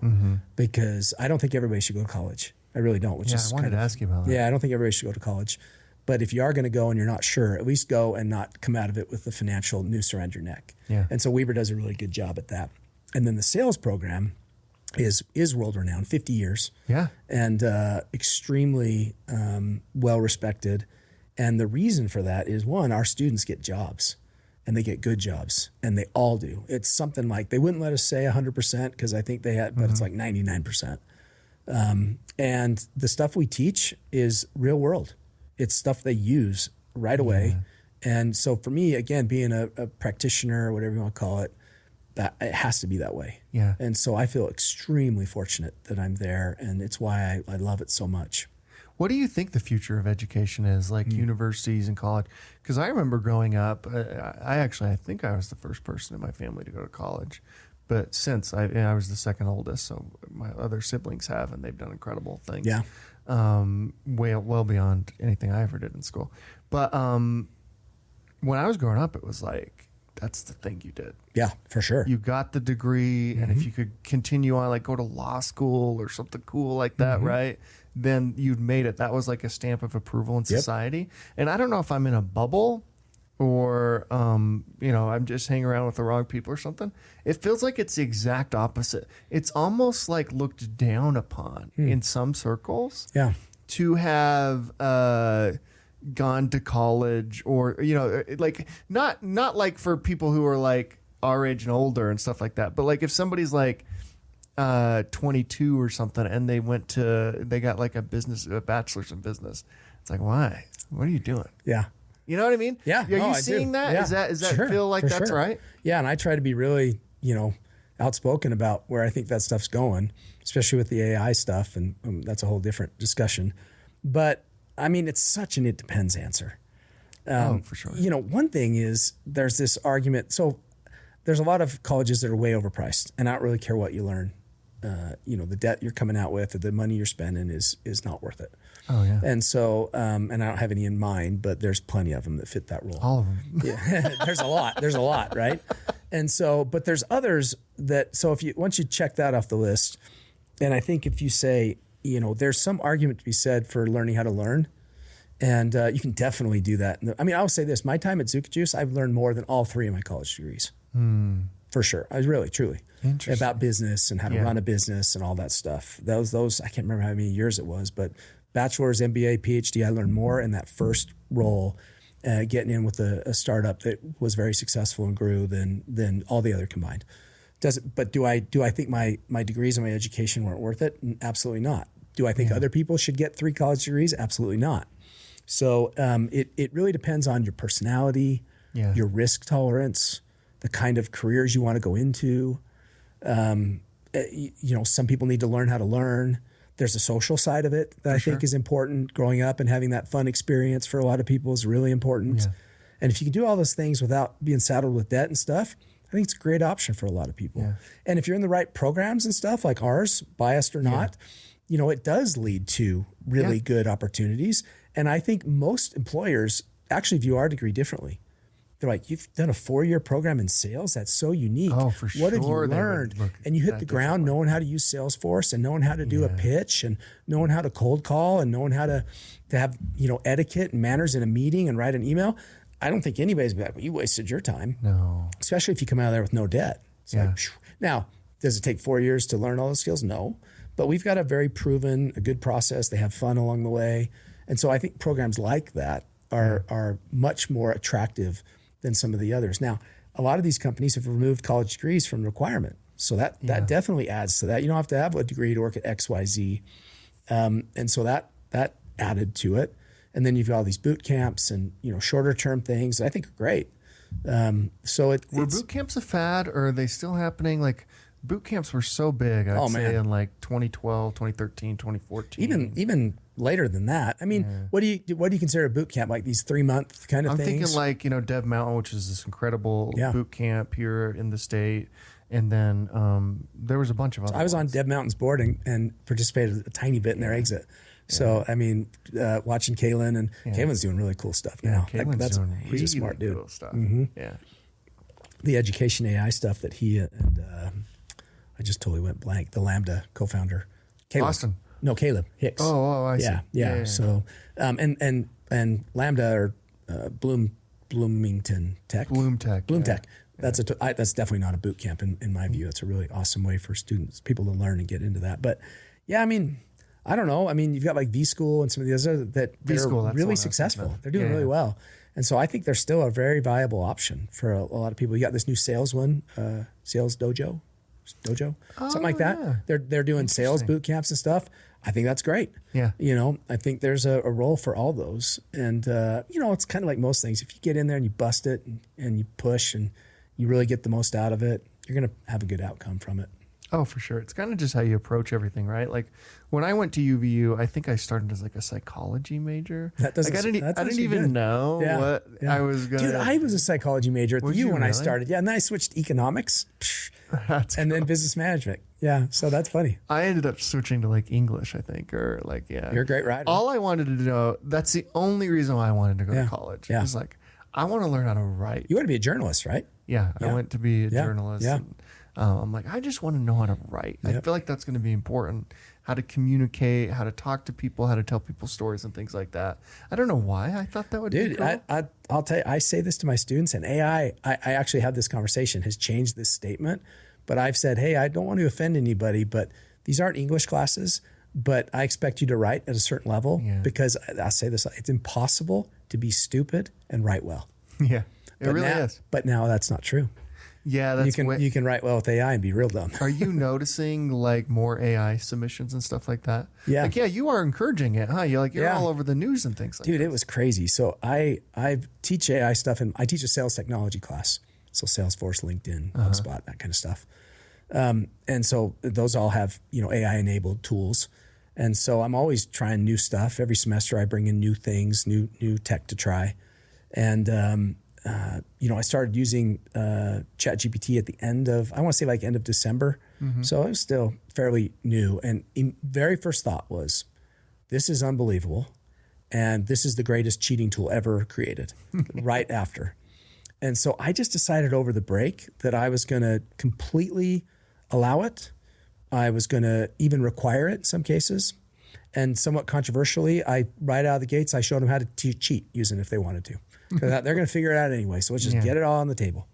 because I don't think everybody should go to college. I really don't. I wanted to ask you about that. Yeah, I don't think everybody should go to college. But if you are going to go and you're not sure, at least go and not come out of it with the financial noose around your neck. Yeah. And so Weber does a really good job at that. And then the sales program is world renowned, 50 years. Yeah. And extremely well respected. And the reason for that is, one, our students get jobs, and they get good jobs, and they all do. It's something like, they wouldn't let us say 100% because I think they had, but it's like 99%. And the stuff we teach is real world. It's stuff they use right away. And so for me, again, being a practitioner or whatever you want to call it, that it has to be that way. Yeah. And so I feel extremely fortunate that I'm there, and it's why I love it so much. What do you think the future of education is, like universities and college? Because I remember growing up, I think I was the first person in my family to go to college. But since I was the second oldest, so my other siblings have, and they've done incredible things. Yeah. Well beyond anything I ever did in school. But when I was growing up, it was like, that's the thing you did. Yeah, for sure. You got the degree, and if you could continue on, like go to law school or something cool like that, right? Then you'd made it. That was like a stamp of approval in society. And I don't know if I'm in a bubble or, I'm just hanging around with the wrong people or something. It feels like it's the exact opposite. It's almost like looked down upon in some circles. Yeah. To have gone to college, or like not like for people who are like our age and older and stuff like that, but like if somebody's like 22 or something and they got like a bachelor's in business, it's like, why? What are you doing? Yeah. You know what I mean? Yeah. Are you seeing that? Yeah. Is that Sure, feel like that's sure. right? Yeah, and I try to be really, outspoken about where I think that stuff's going, especially with the AI stuff, and that's a whole different discussion. But I mean, it's such an it depends answer. For sure. One thing is there's this argument. So there's a lot of colleges that are way overpriced, and I don't really care what you learn. The debt you're coming out with or the money you're spending is not worth it. Oh yeah. And so, and I don't have any in mind, but there's plenty of them that fit that role. All of them. Yeah. There's a lot, right? And so, but there's others that, so once you check that off the list, and I think if you say, there's some argument to be said for learning how to learn, and you can definitely do that. I mean, I'll say this, my time at Zuka Juice, I've learned more than all three of my college degrees. For sure. I really, truly. About business and how to run a business and all that stuff. Those, I can't remember how many years it was, but bachelor's, MBA, PhD, I learned more in that first role, getting in with a startup that was very successful and grew than all the other combined. But do I think my degrees and my education weren't worth it? Absolutely not. Do I think other people should get 3 college degrees? Absolutely not. So it really depends on your personality, your risk tolerance, the kind of careers you want to go into. Some people need to learn how to learn. There's a social side of it that I think is important. Growing up and having that fun experience for a lot of people is really important. Yeah. And if you can do all those things without being saddled with debt and stuff, I think it's a great option for a lot of people. Yeah. And if you're in the right programs and stuff like ours, biased or not, it does lead to really good opportunities. And I think most employers actually view our degree differently. They're like, you've done a 4-year program in sales? That's so unique. Oh, for sure. What have you learned? And you hit the ground knowing how to use Salesforce and knowing how to do a pitch and knowing how to cold call and knowing how to have, etiquette and manners in a meeting and write an email. I don't think anybody's like, well, you wasted your time. No. Especially if you come out of there with no debt. It's like, now, does it take 4 years to learn all those skills? No. But we've got a very proven, a good process. They have fun along the way. And so I think programs like that are much more attractive than some of the others. Now, a lot of these companies have removed college degrees from the requirement. So that definitely adds to that. You don't have to have a degree to work at XYZ. And so that added to it. And then you've got all these boot camps and, shorter term things that I think are great. Were boot camps a fad, or are they still happening? Like, boot camps were so big, I'd say, in like 2012, 2013, 2014. Even later than that. I mean, what do you consider a boot camp? Like these 3-month kind of things? I'm thinking like, Dev Mountain, which is this incredible boot camp here in the state. And then there was a bunch of other I was on Dev Mountain's board and participated a tiny bit in their exit. So, I mean, watching Kalen, and Kalen's doing really cool stuff now. He's a smart dude. Cool stuff. Mm-hmm. Yeah. The education AI stuff that he and I just totally went blank. The Lambda co-founder, Austin. No, Caleb Hicks. Oh, I see. Yeah. So, and Lambda or Bloomington Tech. Bloom Tech. That's that's definitely not a boot camp in my view. It's a really awesome way for people to learn and get into that. But I mean, I don't know. I mean, you've got like V School and some of the others that are really successful. They're doing really well. And so I think they're still a very viable option for a lot of people. You got this new sales one, Sales Dojo, something like that. Yeah. They're doing sales boot camps and stuff. I think that's great. Yeah. I think there's a role for all those. And, it's kind of like most things. If you get in there and you bust it and you push and you really get the most out of it, you're going to have a good outcome from it. Oh, for sure. It's kind of just how you approach everything, right? Like when I went to UVU, I think I started as like a psychology major. That doesn't. I didn't even know what I was going to. Dude, I was a psychology major at the U when really? I started. Yeah, and then I switched to economics, then business management. Yeah, so that's funny. I ended up switching to like English, I think, or like You're a great writer. All I wanted to know. That's the only reason why I wanted to go to college. Yeah. It was like I want to learn how to write. You want to be a journalist, right? Yeah, I went to be a journalist. Yeah. And, I'm like, I just want to know how to write. I feel like that's going to be important. How to communicate, how to talk to people, how to tell people stories and things like that. I don't know why I thought that would be cool. I'll tell you, I say this to my students, and AI, I actually have this conversation, has changed this statement. But I've said, hey, I don't want to offend anybody, but these aren't English classes, but I expect you to write at a certain level because I'll say this, it's impossible to be stupid and write well. Yeah, it really is. But now that's not true. Yeah, that's you can write well with AI and be real dumb. Are you noticing like more AI submissions and stuff like that? Yeah. Like, you are encouraging it, huh? You're all over the news and things like that. Dude, it was crazy. So I teach AI stuff, and I teach a sales technology class. So Salesforce, LinkedIn, HubSpot, that kind of stuff. And so those all have, AI enabled tools. And so I'm always trying new stuff. Every semester I bring in new things, new tech to try. And, I started using ChatGPT at the end of December. Mm-hmm. So it was still fairly new. And very first thought was, this is unbelievable. And this is the greatest cheating tool ever created right after. And so I just decided over the break that I was going to completely allow it. I was going to even require it in some cases. And somewhat controversially, right out of the gates, I showed them how to cheat using it if they wanted to. Because they're going to figure it out anyway. So let's just get it all on the table.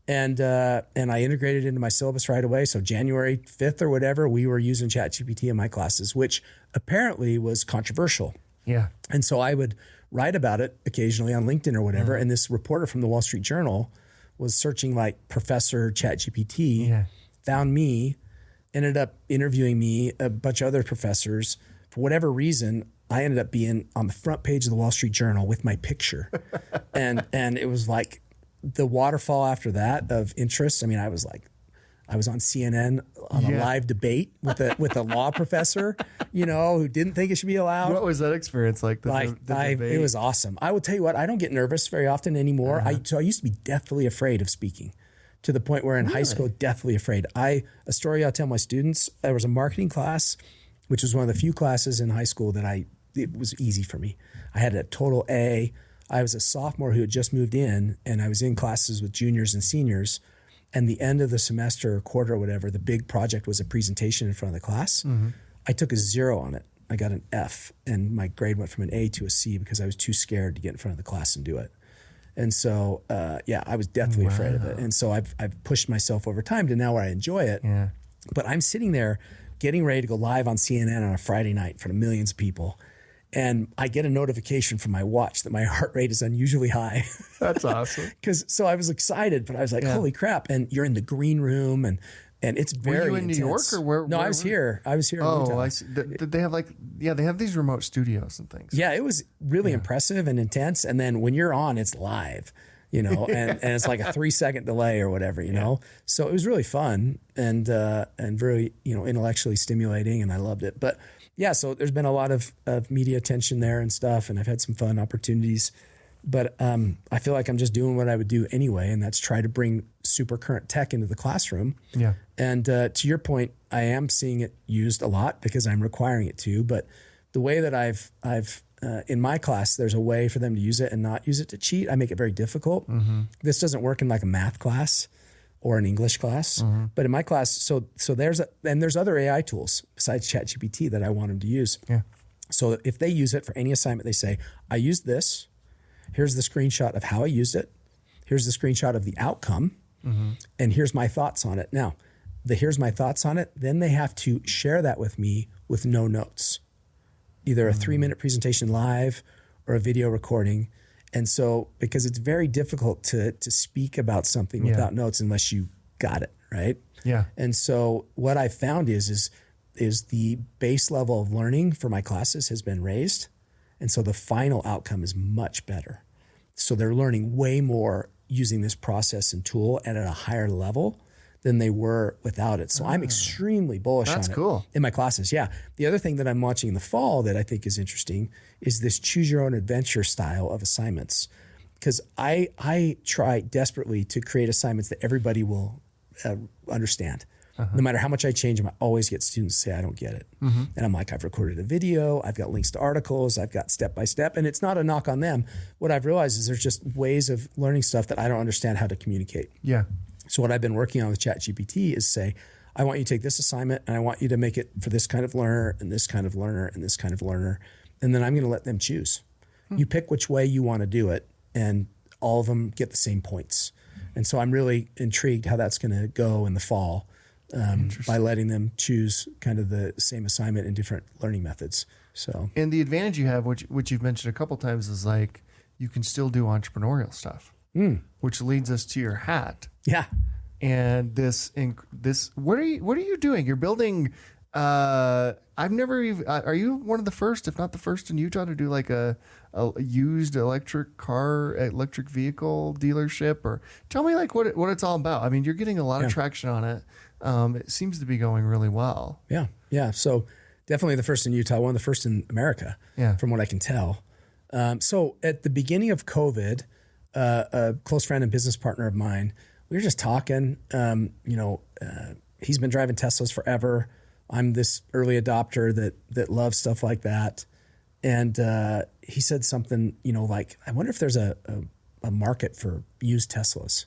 And I integrated it into my syllabus right away. So January 5th or whatever, we were using ChatGPT in my classes, which apparently was controversial. Yeah. And so I would write about it occasionally on LinkedIn or whatever. And this reporter from the Wall Street Journal was searching like Professor ChatGPT, found me, ended up interviewing me, a bunch of other professors. For whatever reason, I ended up being on the front page of the Wall Street Journal with my picture. and it was like the waterfall after that of interest. I mean, I was on CNN on a live debate with a law professor, who didn't think it should be allowed. What was that experience like? It was awesome. I will tell you what, I don't get nervous very often anymore. So I used to be deathly afraid of speaking, to the point where in high school, deathly afraid. A story I'll tell my students, there was a marketing class, which was one of the few classes in high school that it was easy for me. I had a total A. I was a sophomore who had just moved in, and I was in classes with juniors and seniors. And the end of the semester or quarter or whatever, the big project was a presentation in front of the class. Mm-hmm. I took a 0 on it. I got an F, and my grade went from an A to a C because I was too scared to get in front of the class and do it. And so, I was deathly afraid of it. And so I've pushed myself over time to now where I enjoy it. Yeah. But I'm sitting there getting ready to go live on CNN on a Friday night in front of millions of people. And I get a notification from my watch that my heart rate is unusually high. That's awesome. So I was excited, but I was like, holy crap. And you're in the green room and it's very Were you in intense. New York or where? No, I was here. I was here in Utah. Utah. I see. Did they have they have these remote studios and things. Yeah, it was really impressive and intense. And then when you're on, it's live, and it's like a 3-second delay or whatever, know? So it was really fun and very, intellectually stimulating, and I loved it. But yeah, so there's been a lot of media attention there and stuff, and I've had some fun opportunities. But I feel like I'm just doing what I would do anyway, and that's try to bring super current tech into the classroom. Yeah. And to your point, I am seeing it used a lot because I'm requiring it to. But the way that I've in my class, there's a way for them to use it and not use it to cheat. I make it very difficult. Mm-hmm. This doesn't work in like a math class or an English class, but in my class, so there's other AI tools besides ChatGPT that I want them to use. Yeah. So if they use it for any assignment, they say, I used this. Here's the screenshot of how I used it. Here's the screenshot of the outcome. Mm-hmm. And here's my thoughts on it. Now, here's my thoughts on it. Then they have to share that with me with no notes, either a 3-minute presentation live or a video recording. And so, because it's very difficult to speak about something without notes unless you got it, right? Yeah. And so what I found is is the base level of learning for my classes has been raised. And so the final outcome is much better. So they're learning way more using this process and tool and at a higher level than they were without it. So I'm extremely bullish on it. That's cool. In my classes. Yeah. The other thing that I'm watching in the fall that I think is interesting is this choose your own adventure style of assignments. Because I try desperately to create assignments that everybody will understand. No matter how much I change them, I always get students say, I don't get it. And I'm like, I've recorded a video, I've got links to articles, I've got step-by-step, and it's not a knock on them. What I've realized is there's just ways of learning stuff that I don't understand how to communicate. Yeah. So what I've been working on with ChatGPT is say, I want you to take this assignment and I want you to make it for this kind of learner and this kind of learner and this kind of learner. And then I'm going to let them choose. You pick which way you want to do it and all of them get the same points. And so I'm really intrigued how that's going to go in the fall. By letting them choose kind of the same assignment in different learning methods. So, and the advantage you have, which you've mentioned a couple times, is like you can still do entrepreneurial stuff, which leads us to your hat. Yeah. And this, what are you doing? You're building. I've never even. Are you one of the first, if not the first, in Utah to do like a used electric vehicle dealership? Or tell me like what it's all about. I mean, you're getting a lot of traction on it. It seems to be going really well. Yeah. Yeah. So definitely the first in Utah, one of the first in America, from what I can tell. So at the beginning of COVID, a close friend and business partner of mine, we were just talking, he's been driving Teslas forever. I'm this early adopter that loves stuff like that. And he said something, like, I wonder if there's a market for used Teslas.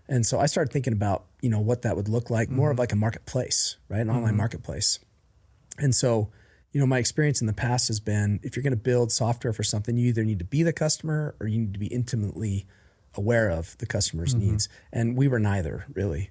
And so I started thinking about, what that would look like, more of like a marketplace, right? An online marketplace. And so, my experience in the past has been, if you're going to build software for something, you either need to be the customer or you need to be intimately aware of the customer's needs. And we were neither, really.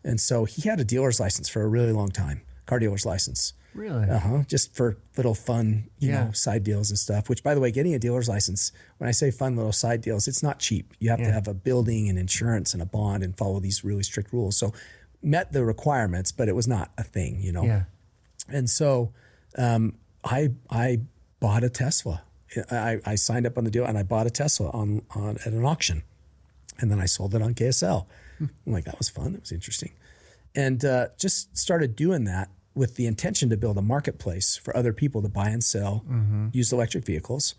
And so he had a dealer's license for a really long time, car dealer's license. Really? Just for little fun, side deals and stuff, which, by the way, getting a dealer's license, when I say fun little side deals, it's not cheap. You have to have a building and insurance and a bond and follow these really strict rules. So met the requirements, but it was not a thing, Yeah. And so I bought a Tesla. I signed up on the deal and I bought a Tesla at an auction. And then I sold it on KSL. I'm like, that was fun. That was interesting. And just started doing that with the intention to build a marketplace for other people to buy and sell used electric vehicles.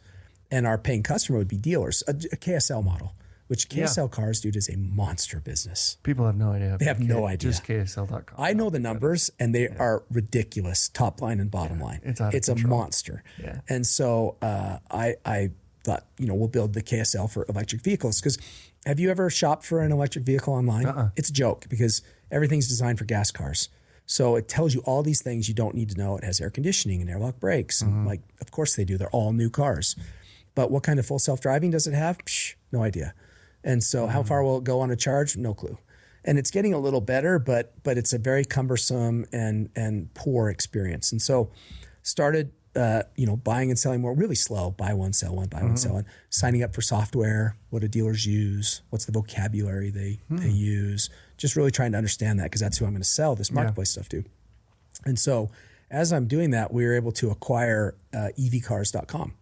And our paying customer would be dealers, a KSL model, which KSL Cars, dude, is a monster business. People have no idea. They have no idea. Just KSL.com. I know the numbers and they are ridiculous, top line and bottom line. It's a monster. Yeah. And so I thought, we'll build the KSL for electric vehicles. Because have you ever shopped for an electric vehicle online? It's a joke because everything's designed for gas cars. So it tells you all these things you don't need to know. It has air conditioning and airlock brakes. And of course they do. They're all new cars. But what kind of full self-driving does it have? No idea. And so how far will it go on a charge? No clue. And it's getting a little better, but it's a very cumbersome and poor experience. And so started, buying and selling more, really slow. Buy one, sell one, buy one, sell one. Signing up for software, what do dealers use? What's the vocabulary they use? Just really trying to understand that because that's who I'm going to sell this marketplace stuff to. And so as I'm doing that, we were able to acquire evcars.com.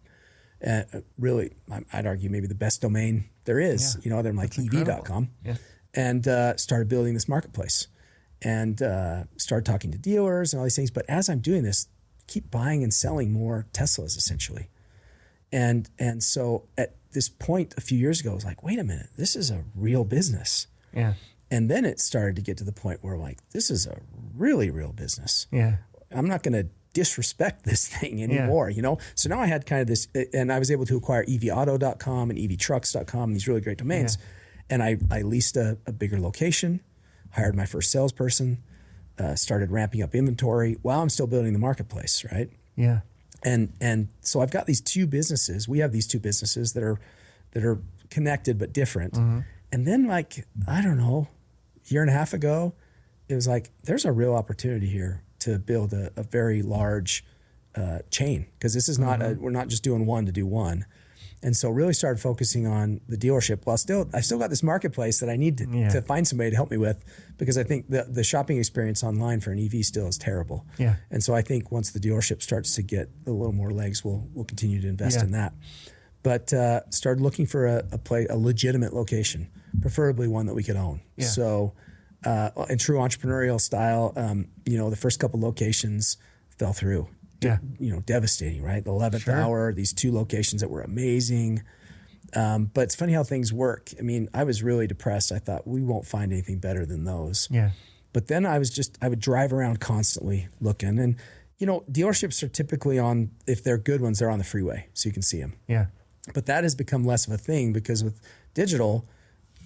Really, I'd argue maybe the best domain there is. They're like ev.com. Yeah. And started building this marketplace and started talking to dealers and all these things. But as I'm doing this, keep buying and selling more Teslas essentially. And so at this point a few years ago, I was like, wait a minute, this is a real business. Yeah. And then it started to get to the point where like, this is a really real business. Yeah. I'm not going to disrespect this thing anymore, So now I had kind of this, and I was able to acquire evauto.com and evtrucks.com, these really great domains. And I leased a bigger location, hired my first salesperson, started ramping up inventory while I'm still building the marketplace, right? Yeah. And so I've got these two businesses. We have these two businesses that are connected but different. And then like, I don't know, a year and a half ago, it was like, there's a real opportunity here to build a very large chain. Because this is not, we're not just doing one to do one. And so really started focusing on the dealership while I still got this marketplace that I need to find somebody to help me with, because I think the shopping experience online for an EV still is terrible. Yeah. And so I think once the dealership starts to get a little more legs, we'll continue to invest in that. But started looking for a legitimate location, preferably one that we could own. Yeah. So in true entrepreneurial style, the first couple locations fell through. Devastating, right? The 11th hour, these 2 locations that were amazing. But it's funny how things work. I mean, I was really depressed. I thought we won't find anything better than those. Yeah. But then I would drive around constantly looking. And, dealerships are typically if they're good ones, they're on the freeway, so you can see them. Yeah. But that has become less of a thing because with digital,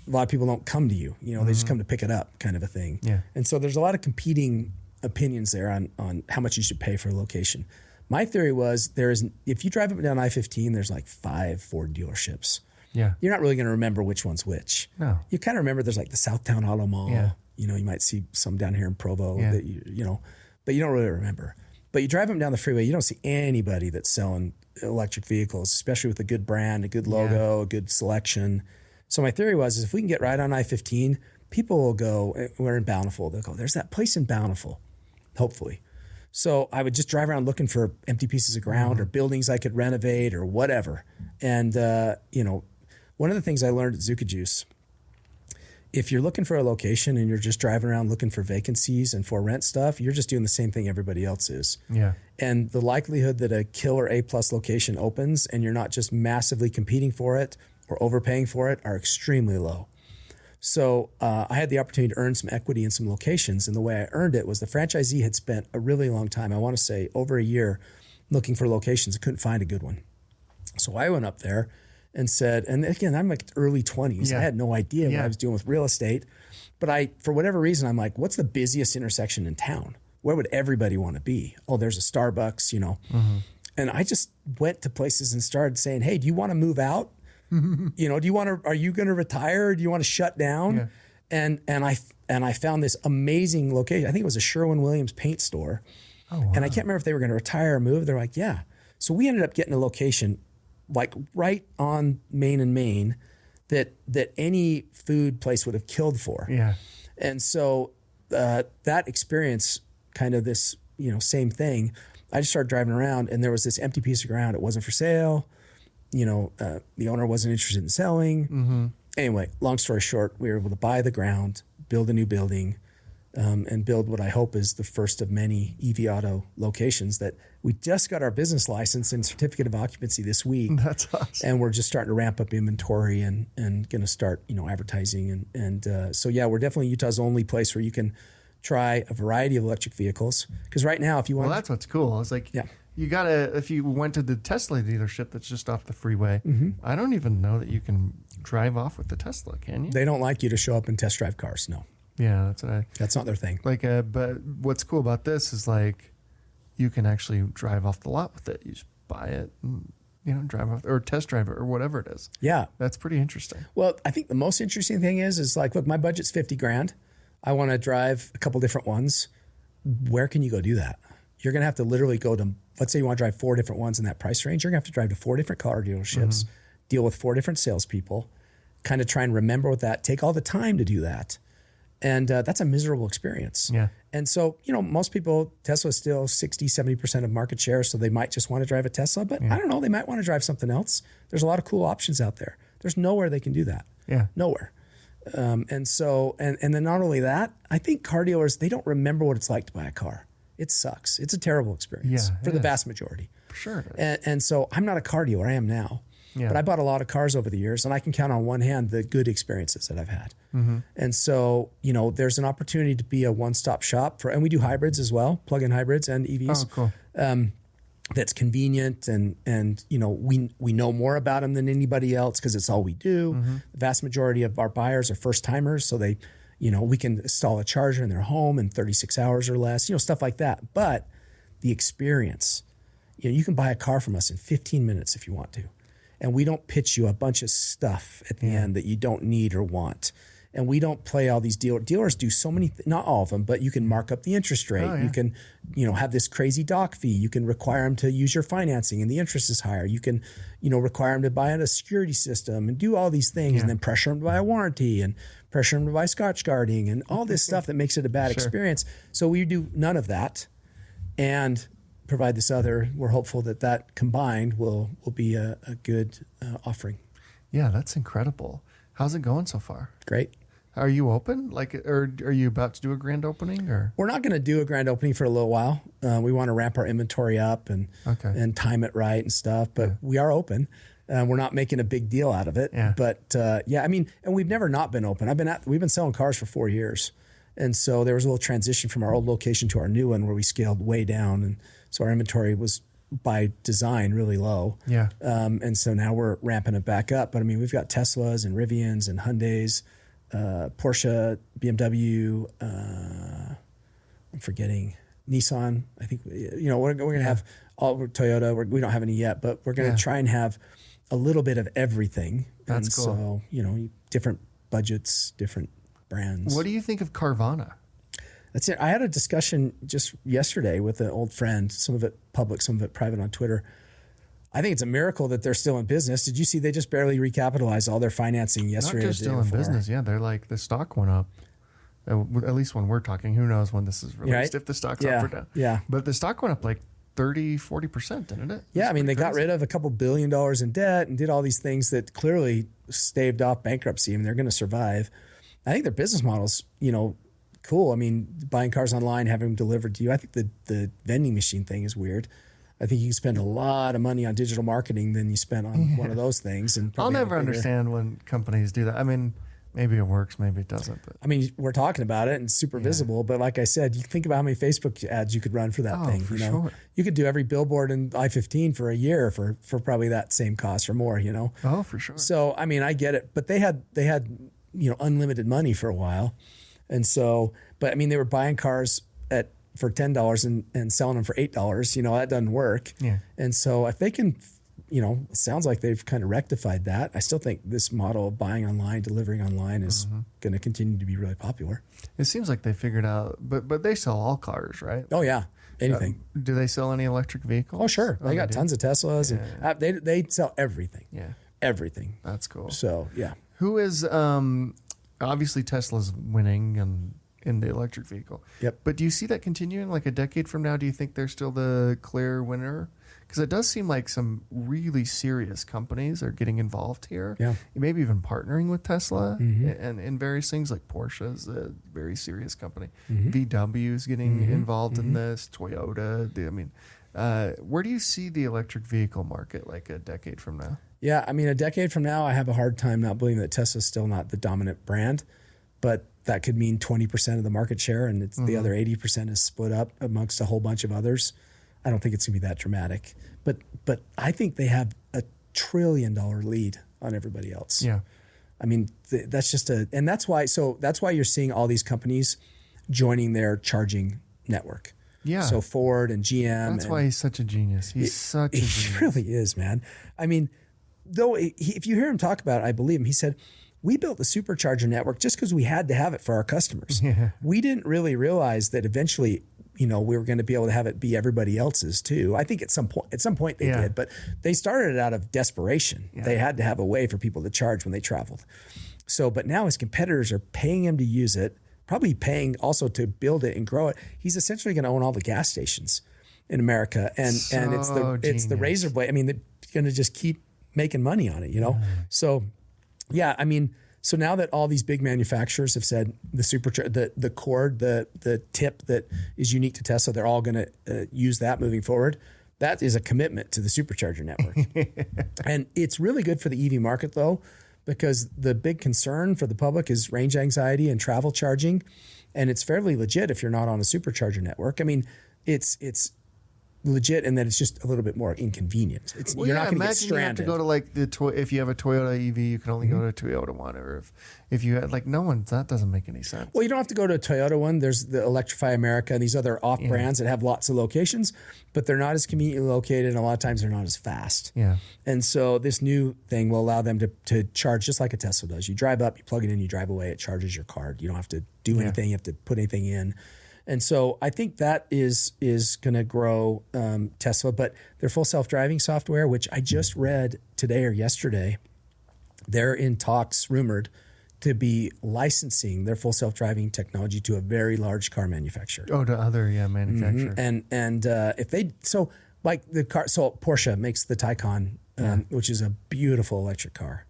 a lot of people don't come to you. They just come to pick it up, kind of a thing. Yeah. And so there's a lot of competing opinions there on how much you should pay for a location. My theory was if you drive up and down I-15, there's like 5 Ford dealerships. Yeah. You're not really going to remember which one's which. No. You kind of remember there's like the Southtown Auto Mall. Yeah. You might see some down here in Provo that but you don't really remember. But you drive them down the freeway, you don't see anybody that's selling electric vehicles, especially with a good brand, a good logo, a good selection. So my theory was if we can get right on I-15, people will go, we're in Bountiful, they'll go, there's that place in Bountiful, hopefully. So I would just drive around looking for empty pieces of ground or buildings I could renovate or whatever. And, one of the things I learned at Zuka Juice, if you're looking for a location and you're just driving around looking for vacancies and for rent stuff, you're just doing the same thing everybody else is. Yeah. And the likelihood that a killer A+ location opens and you're not just massively competing for it or overpaying for it are extremely low. So I had the opportunity to earn some equity in some locations. And the way I earned it was the franchisee had spent a really long time, I want to say over a year, looking for locations. I couldn't find a good one. So I went up there and said, and again, I'm like early 20s. Yeah. I had no idea what I was doing with real estate. But for whatever reason, I'm like, what's the busiest intersection in town? Where would everybody want to be? Oh, there's a Starbucks, And I just went to places and started saying, hey, do you want to move out? Are you going to retire? Or do you want to shut down? Yeah. And I found this amazing location. I think it was a Sherwin-Williams paint store. Oh, wow. And I can't remember if they were going to retire or move. They're like, yeah. So we ended up getting a location like right on Main and Main that any food place would have killed for. Yeah. And so that experience, kind of this, same thing, I just started driving around and there was this empty piece of ground. It wasn't for sale. The owner wasn't interested in selling. Mm-hmm. Anyway, long story short, we were able to buy the ground, build a new building, and build what I hope is the first of many EV Auto locations that we just got our business license and certificate of occupancy this week. That's awesome. And we're just starting to ramp up inventory and going to start, advertising. So we're definitely Utah's only place where you can try a variety of electric vehicles. Because right now, if you want... Well, that's what's cool. It's like... Yeah. You gotta, if you went to the Tesla dealership that's just off the freeway, I don't even know that you can drive off with the Tesla, can you? They don't like you to show up and test drive cars, no. Yeah, that's not their thing. But what's cool about this is like, you can actually drive off the lot with it. You just buy it and, drive off or test drive it or whatever it is. Yeah. That's pretty interesting. Well, I think the most interesting thing is like, look, my budget's $50,000. I want to drive a couple different ones. Where can you go do that? You're going to have to literally go to, let's say you want to drive 4 different ones in that price range. You're going to have to drive to 4 different car dealerships, deal with 4 different salespeople, kind of try and remember what that, take all the time to do that. And that's a miserable experience. Yeah. And so, most people, Tesla's still 60, 70% of market share. So they might just want to drive a Tesla, but I don't know, they might want to drive something else. There's a lot of cool options out there. There's nowhere they can do that. Yeah. Nowhere. And then not only that, I think car dealers, they don't remember what it's like to buy a car. It sucks. It's a terrible experience for the vast majority. For sure. And so I'm not a car dealer. I am now. Yeah. But I bought a lot of cars over the years, and I can count on one hand the good experiences that I've had. Mm-hmm. And so, there's an opportunity to be a one-stop shop and we do hybrids as well, plug-in hybrids and EVs. Oh, cool. That's convenient and we know more about them than anybody else because it's all we do. Mm-hmm. The vast majority of our buyers are first-timers, so they... we can install a charger in their home in 36 hours or less, stuff like that. But the experience, you can buy a car from us in 15 minutes if you want to. And we don't pitch you a bunch of stuff at the end that you don't need or want. And we don't play all these dealers do so many, not all of them, but you can mark up the interest rate. Oh, yeah. You can, have this crazy doc fee. You can require them to use your financing and the interest is higher. You can, require them to buy a security system and do all these things and then pressure them to buy a warranty and pressure them to buy Scotch guarding and all this stuff that makes it a bad experience. So we do none of that and provide this other. We're hopeful that combined will be a good offering. Yeah, that's incredible. How's it going so far? Great. Are you open? Or are you about to do a grand opening? Or we're not going to do a grand opening for a little while. We want to ramp our inventory up and time it right and stuff. But we are open. We're not making a big deal out of it. Yeah. But and we've never not been open. We've been selling cars for 4 years, and so there was a little transition from our old location to our new one where we scaled way down, and so our inventory was by design really low. Yeah. And so now we're ramping it back up. But we've got Teslas and Rivians and Hyundais. Porsche, BMW, I'm forgetting Nissan. I think we're going to have all Toyota. We don't have any yet, but we're going to try and have a little bit of everything. That's cool. So different budgets, different brands. What do you think of Carvana? That's it. I had a discussion just yesterday with an old friend. Some of it public, some of it private on Twitter. I think it's a miracle that they're still in business. Did you see they just barely recapitalized all their financing yesterday? Not just still in business. Yeah, they're like the stock went up. At least when we're talking, who knows when this is released, right? if the stock's up or down. Yeah. But the stock went up like 30-40%, didn't it? Yeah, they got rid of a couple $1 billion in debt and did all these things that clearly staved off bankruptcy. They're going to survive. I think their business model's, cool. Buying cars online, having them delivered to you. I think the vending machine thing is weird. I think you can spend a lot of money on digital marketing than you spend on one of those things. And I'll never understand when companies do that. Maybe it works, maybe it doesn't. But we're talking about it and it's super visible. But like I said, you think about how many Facebook ads you could run for that thing. For sure. You could do every billboard in I-15 for a year for probably that same cost or more. Oh, for sure. So I get it. But they had unlimited money for a while, and so they were buying cars for $10 and selling them for $8, that doesn't work. Yeah. And so if they can, it sounds like they've kind of rectified that. I still think this model of buying online, delivering online is going to continue to be really popular. It seems like they figured out, but they sell all cars, right? Oh yeah. Anything. Do they sell any electric vehicles? Oh, sure. They got tons of Teslas and they sell everything. Yeah. Everything. That's cool. So yeah. Who is, obviously Tesla's winning and in the electric vehicle. Yep. But do you see that continuing like a decade from now? Do you think they're still the clear winner? Because it does seem like some really serious companies are getting involved here. Yeah. Maybe even partnering with Tesla and in various things, like Porsche is a very serious company. VW is getting involved in this. Toyota. Where do you see the electric vehicle market like a decade from now? Yeah. A decade from now, I have a hard time not believing that Tesla's still not the dominant brand, but that could mean 20% of the market share, and it's the other 80% is split up amongst a whole bunch of others. I don't think it's going to be that dramatic, but I think they have a $1 trillion lead on everybody else. Yeah, that's just and that's why. So that's why you're seeing all these companies joining their charging network. Yeah. So Ford and GM. That's why he's such a genius. He's such a genius. He really is, man. Though if you hear him talk about it, I believe him. He said, we built the supercharger network just because we had to have it for our customers. Yeah. We didn't really realize that eventually, we were going to be able to have it be everybody else's too. I think at some point they did, but they started it out of desperation. Yeah. They had to have a way for people to charge when they traveled. So, but now his competitors are paying him to use it, probably paying also to build it and grow it. He's essentially going to own all the gas stations in America, and it's the razor blade. They're going to just keep making money on it, So. Yeah, so now that all these big manufacturers have said the cord, the tip that is unique to Tesla, they're all going to use that moving forward. That is a commitment to the supercharger network. And it's really good for the EV market, though, because the big concern for the public is range anxiety and travel charging. And it's fairly legit if you're not on a supercharger network. It's legit, and that it's just a little bit more inconvenient. You're not going to get stranded. You have to go to like if you have a Toyota EV, you can only go to a Toyota one, or if you had like that doesn't make any sense. Well, you don't have to go to a Toyota one. There's the Electrify America and these other off brands that have lots of locations, but they're not as conveniently located, and a lot of times they're not as fast. Yeah. And so this new thing will allow them to charge just like a Tesla does. You drive up, you plug it in, you drive away, it charges your card. You don't have to do anything. You have to put anything in. And so I think that is going to grow Tesla, but their full self-driving software, which I just read today or yesterday, they're in talks, rumored, to be licensing their full self-driving technology to a very large car manufacturer. Oh, to other manufacturers. And if they like the car, so Porsche makes the Taycan, which is a beautiful electric car.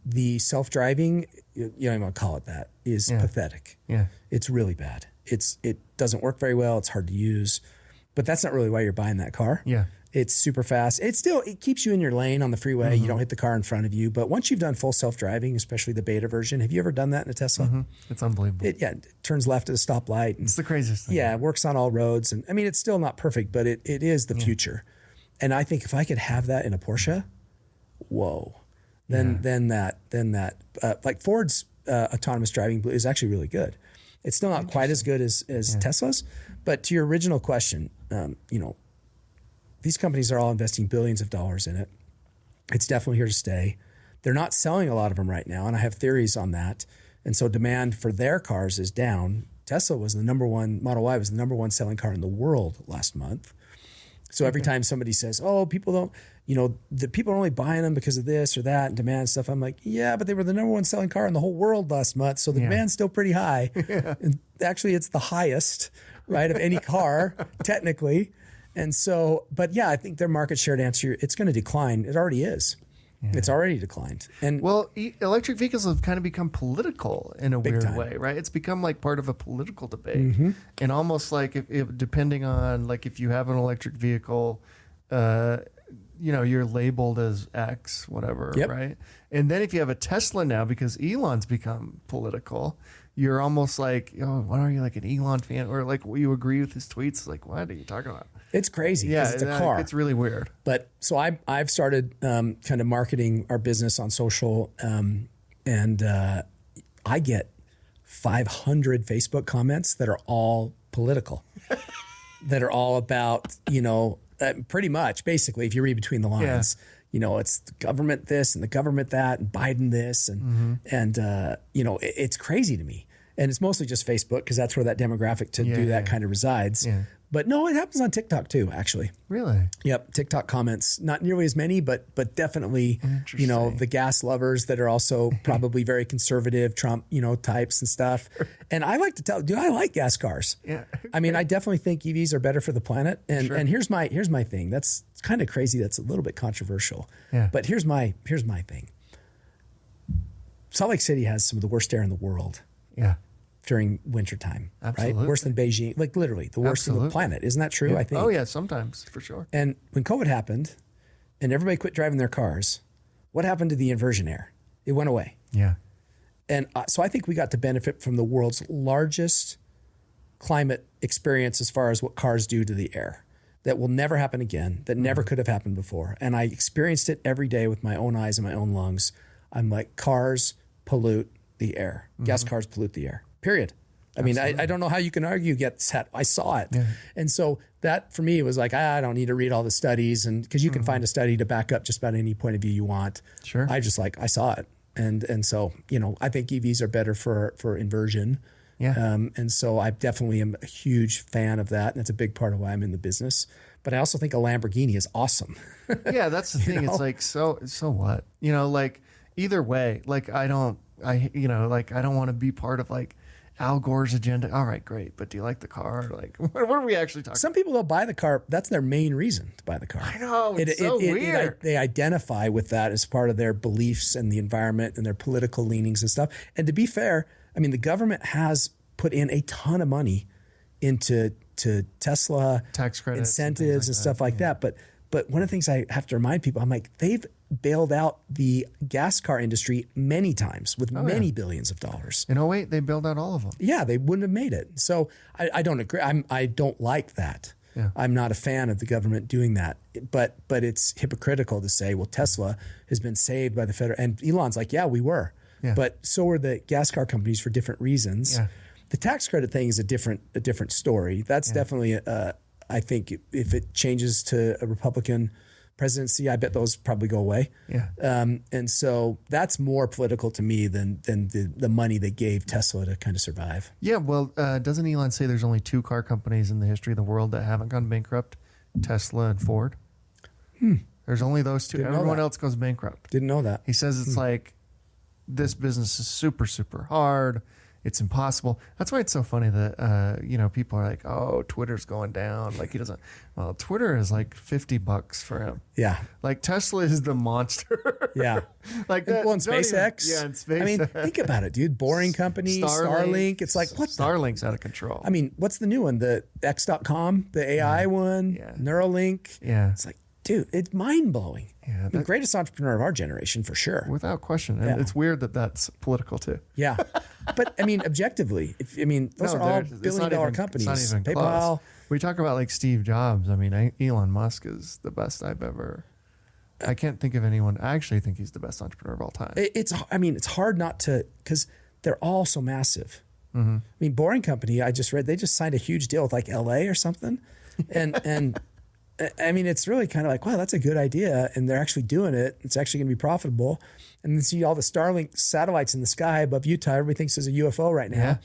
The self-driving, you don't even want to call it that, is pathetic. Yeah, it's really bad. It doesn't work very well. It's hard to use, but that's not really why you're buying that car. Yeah. It's super fast. It keeps you in your lane on the freeway. You don't hit the car in front of you. But once you've done full self-driving, especially the beta version, have you ever done that in a Tesla? It's unbelievable. It turns left at a stoplight. It's the craziest thing. Yeah, it works on all roads. And I mean, it's still not perfect, but it is the future. And I think if I could have that in a Porsche, whoa. Then that like Ford's autonomous driving is actually really good. It's still not quite as good as Tesla's, but to your original question, these companies are all investing billions of dollars in it. It's definitely here to stay. They're not selling a lot of them right now, and I have theories on that. And so demand for their cars is down. Tesla was the number one, Model Y was the number one selling car in the world last month. So every time somebody says, oh, people don't, the people are only buying them because of this or that and demand stuff, I'm like, yeah, but they were the number one selling car in the whole world last month. So the demand's still pretty high. And actually, it's the highest, right, of any car, technically. And so, but yeah, I think their market share, to answer, it's going to decline. It already is. Yeah. It's already declined. And electric vehicles have kind of become political in a weird way, right? It's become like part of a political debate, and almost like if depending on like if you have an electric vehicle, you're labeled as X, whatever, right? And then if you have a Tesla now, because Elon's become political, you're almost like, what are you, like an Elon fan, or like you agree with his tweets? Like, what are you talking about? It's crazy because it's a car. It's really weird. But so I've started kind of marketing our business on social, and I get 500 Facebook comments that are all political, that are all about, pretty much basically, if you read between the lines, it's the government this and the government that and Biden this and it's crazy to me. And it's mostly just Facebook because that's where that demographic to do that kind of resides. Yeah. But no, it happens on TikTok too, actually. Really? Yep. TikTok comments, not nearly as many, but definitely, the gas lovers that are also probably very conservative Trump, types and stuff. And I like to tell, I like gas cars. Yeah. I mean, I definitely think EVs are better for the planet. And here's my thing. That's kind of crazy. That's a little bit controversial. Yeah. But here's my thing. Salt Lake City has some of the worst air in the world. Yeah. During wintertime, Absolutely. right? Worse than Beijing, like literally the worst on the planet. Isn't that true? Yeah. I think. Oh yeah, sometimes for sure. And when COVID happened and everybody quit driving their cars, what happened to the inversion air? It went away. Yeah. And so I think we got to benefit from the world's largest climate experience as far as what cars do to the air. That will never happen again, that never could have happened before. And I experienced it every day with my own eyes and my own lungs. I'm like, cars pollute the air. Gas cars pollute the air. Period. I mean, I don't know how you can argue against that. I saw it. Yeah. And so that for me was like, I don't need to read all the studies, and because you can find a study to back up just about any point of view you want. Sure. I saw it. And so, I think EVs are better for inversion. Yeah. And so I definitely am a huge fan of that. And it's a big part of why I'm in the business. But I also think a Lamborghini is awesome. Yeah, that's the thing. It's like, so what? Like either way, like I don't want to be part of like Al Gore's agenda. All right, great. But do you like the car? Like, what are we actually talking about? Some people don't buy the car. That's their main reason to buy the car. I know. It's so weird. They identify with that as part of their beliefs and the environment and their political leanings and stuff. And to be fair, I mean, the government has put in a ton of money into Tesla tax credits, incentives and stuff like that. But one of the things I have to remind people, I'm like, they've bailed out the gas car industry many times with many billions of dollars. In 2008, they bailed out all of them. Yeah, they wouldn't have made it. So I don't agree. I don't like that. Yeah. I'm not a fan of the government doing that, but it's hypocritical to say, well, Tesla has been saved by the federal, and Elon's like, yeah, we were, but so were the gas car companies for different reasons. Yeah. The tax credit thing is a different story. That's definitely, I think if it changes to a Republican presidency, I bet those probably go away. Yeah. And so that's more political to me than the money they gave Tesla to kind of survive. Yeah. Well, doesn't Elon say there's only 2 car companies in the history of the world that haven't gone bankrupt? Tesla and Ford. There's only those 2. Everyone else goes bankrupt. Didn't know that. He says it's like, this business is super, super hard. It's impossible. That's why it's so funny that, people are like, oh, Twitter's going down. Like he doesn't, well, Twitter is like $50 for him. Yeah. Like Tesla is the monster. Yeah. Like that. Well, and SpaceX. And SpaceX. I mean, think about it, dude. Boring company, Starlink. It's like, what? Starlink's out of control. I mean, what's the new one? The X.com, the AI one, Neuralink. Yeah. It's like, dude, it's mind blowing. Yeah, the greatest entrepreneur of our generation, for sure. Without question. And it's weird that that's political too. Yeah. But I mean, objectively, those are all billion-dollar companies. It's not even PayPal. Close. We talk about like Steve Jobs. I mean, Elon Musk is the best I've ever. I can't think of anyone. I actually think he's the best entrepreneur of all time. It's hard not to, because they're all so massive. Mm-hmm. I mean, Boring Company, I just read, they just signed a huge deal with like LA or something. And I mean, it's really kind of like, wow, that's a good idea. And they're actually doing it. It's actually going to be profitable. And then see all the Starlink satellites in the sky above Utah. Everybody thinks there's a UFO right now.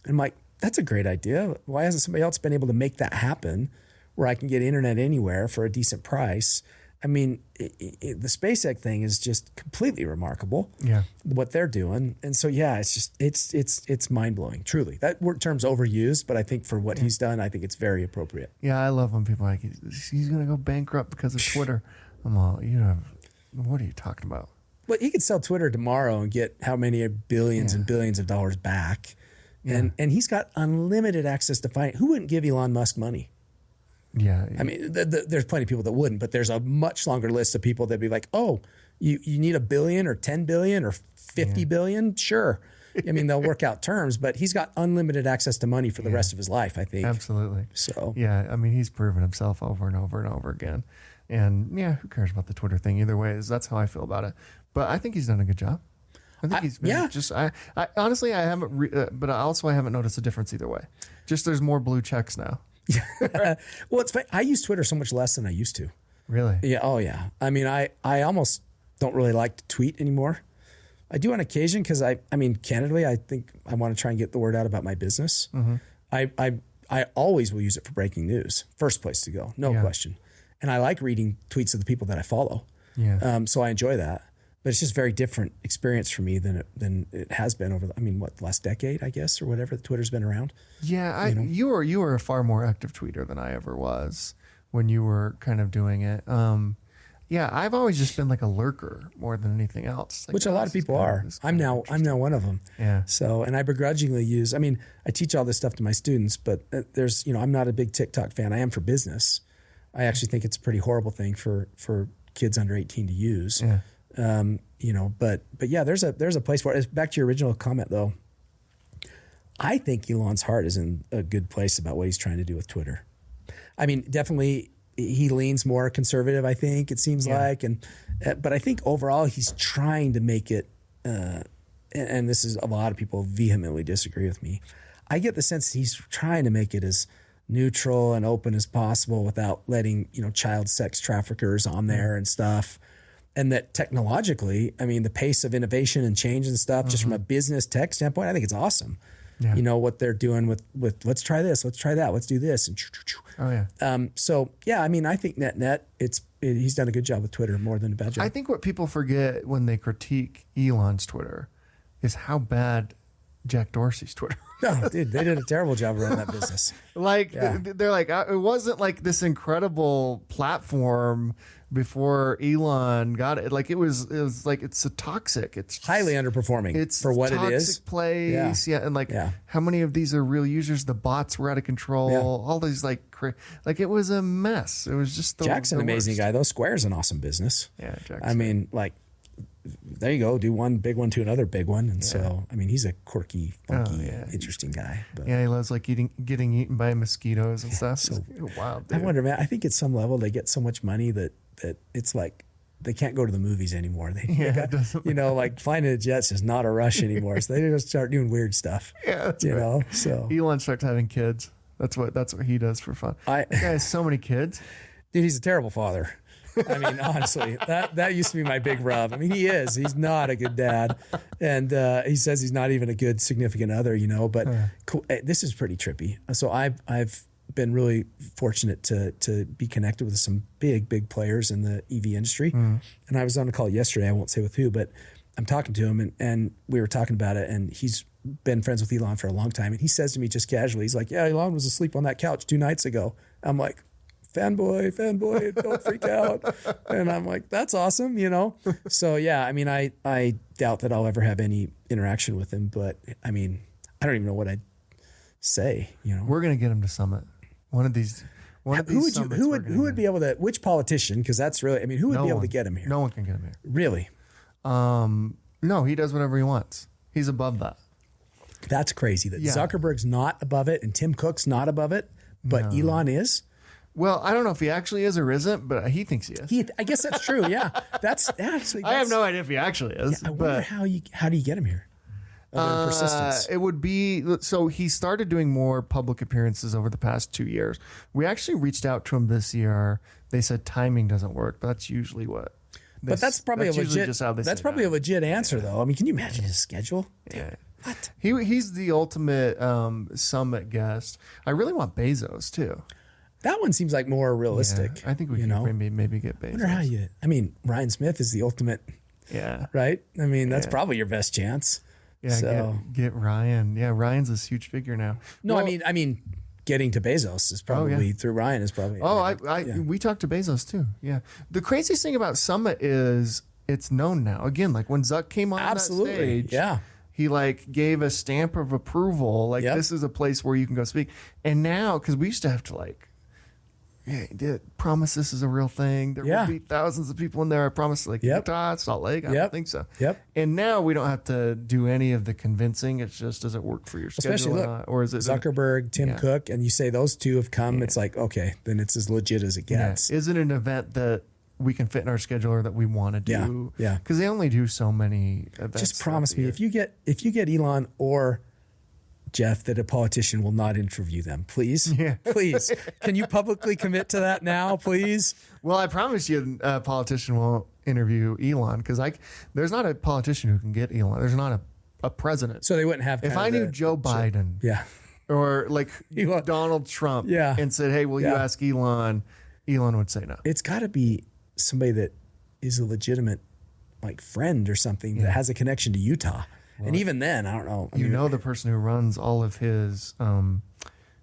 And I'm like, that's a great idea. Why hasn't somebody else been able to make that happen where I can get internet anywhere for a decent price? I mean, the SpaceX thing is just completely remarkable. Yeah, what they're doing, and so it's just it's mind blowing. Truly, that word term's overused, but I think for what he's done, I think it's very appropriate. Yeah, I love when people are like he's going to go bankrupt because of Twitter. I'm all, what are you talking about? Well, he could sell Twitter tomorrow and get how many billions and billions of dollars back, and he's got unlimited access to finance. Who wouldn't give Elon Musk money? Yeah. I mean, there's plenty of people that wouldn't, but there's a much longer list of people that'd be like, oh, you need $1 billion or 10 billion or 50 billion? Sure. I mean, they'll work out terms, but he's got unlimited access to money for the rest of his life, I think. Absolutely. So, yeah, I mean, he's proven himself over and over and over again. And who cares about the Twitter thing? Either way, that's how I feel about it. But I think he's done a good job. I think he's been just, I honestly, I haven't, but also I haven't noticed a difference either way. Just there's more blue checks now. Well, it's funny. I use Twitter so much less than I used to. Really? Yeah. Oh, yeah. I mean, I almost don't really like to tweet anymore. I do on occasion because I mean, candidly, I think I want to try and get the word out about my business. Mm-hmm. I always will use it for breaking news. First place to go, no question. And I like reading tweets of the people that I follow. Yeah. So I enjoy that. But it's just a very different experience for me than it has been over the last decade, I guess, or whatever. Twitter's been around. Yeah, you were a far more active tweeter than I ever was when you were kind of doing it. I've always just been like a lurker more than anything else. Like, which a lot of people are. I'm now one of them. Yeah. So, and I begrudgingly use. I mean, I teach all this stuff to my students, but there's I'm not a big TikTok fan. I am for business. I actually think it's a pretty horrible thing for kids under 18 to use. Yeah. But yeah, there's a place for it. Back to your original comment though. I think Elon's heart is in a good place about what he's trying to do with Twitter. I mean, definitely he leans more conservative, I think it seems like. But I think overall he's trying to make it, and this is a lot of people vehemently disagree with me. I get the sense that he's trying to make it as neutral and open as possible without letting, child sex traffickers on there and stuff. And that technologically, I mean, the pace of innovation and change and stuff, just from a business tech standpoint, I think it's awesome. Yeah. What they're doing with let's try this, let's try that, let's do this. And so yeah, I mean, I think net he's done a good job with Twitter more than a bad job. I think what people forget when they critique Elon's Twitter is how bad Jack Dorsey's Twitter. No, dude, they did a terrible job running that business. They're like, it wasn't like this incredible platform before Elon got it. Like it was like, it's a toxic. It's highly underperforming. It's for what it is. Toxic place. Yeah. And how many of these are real users? The bots were out of control. Yeah. All these like it was a mess. It was just Jack's an amazing guy though. Square's an awesome business. Yeah, Jack's I mean, like there you go, do one big one to another big one. And so, I mean, he's a quirky, funky, interesting guy. But he loves like getting eaten by mosquitoes and stuff. So wild. Dude. I wonder, man, I think at some level they get so much money that it's like they can't go to the movies anymore. They got, you know, like flying in a jet's is not a rush anymore. So they just start doing weird stuff. Yeah, that's you right. know. So Elon starts having kids. That's what he does for fun. That guy has so many kids. Dude, he's a terrible father. I mean, honestly, that used to be my big rub. I mean, he's not a good dad. And he says he's not even a good significant other, you know, but cool. This is pretty trippy. So I've been really fortunate to be connected with some big players in the EV industry. And I was on a call yesterday, I won't say with who, but I'm talking to him and we were talking about it, and he's been friends with Elon for a long time. And he says to me just casually, he's like, yeah, Elon was asleep on that couch 2 nights ago. I'm like, fanboy, don't freak out. And I'm like, that's awesome, you know? So yeah, I mean, I doubt that I'll ever have any interaction with him, but I mean, I don't even know what I'd say, you know? We're going to get him to Summit. One of these who would be able to, which politician? Cause that's really, I mean, who would be able to get him here? No one can get him here. Really? No, he does whatever he wants. He's above that. That's crazy that Zuckerberg's not above it and Tim Cook's not above it, but Elon is. Well, I don't know if he actually is or isn't, but he thinks he is. I guess that's true. Yeah, that's actually. I have no idea if he actually is. Yeah, I wonder how do you get him here? Persistence. It would be so. He started doing more public appearances over the past 2 years. We actually reached out to him this year. They said timing doesn't work, but that's usually what. But that's probably a legit answer, though. I mean, can you imagine his schedule? Yeah. What? He's the ultimate Summit guest. I really want Bezos too. That one seems like more realistic. Yeah, I think we can maybe get Bezos. I wonder I mean, Ryan Smith is the ultimate. Yeah. Right? I mean, that's probably your best chance. Yeah, so. get Ryan. Yeah, Ryan's this huge figure now. No, well, I mean, getting to Bezos is probably through Ryan is probably. We talked to Bezos too. Yeah. The craziest thing about Summit is it's known now. Again, like when Zuck came on that stage. Yeah. He like gave a stamp of approval. Like this is a place where you can go speak. And now, because we used to have to like, promise this is a real thing. There will be thousands of people in there. I promise, like Utah, Salt Lake. I don't think so. Yep. And now we don't have to do any of the convincing. It's just, does it work for your schedule? Especially or is it Zuckerberg, Tim Cook, and you say those two have come. It's like, okay, then it's as legit as it gets. Is it an event that we can fit in our schedule or that we want to do? Yeah. Because they only do so many events. Just promise me if you get Elon or Jeff that a politician will not interview them, please. Yeah. Please. Can you publicly commit to that now, please? Well, I promise you a politician won't interview Elon because there's not a politician who can get Elon. There's not a president. So they wouldn't have. If I knew Joe Biden, or like Donald Trump, and said, "Hey, will you ask Elon?" Elon would say no. It's got to be somebody that is a legitimate like friend or something that has a connection to Utah. Well, and even then, I don't know. I mean, the person who runs all of his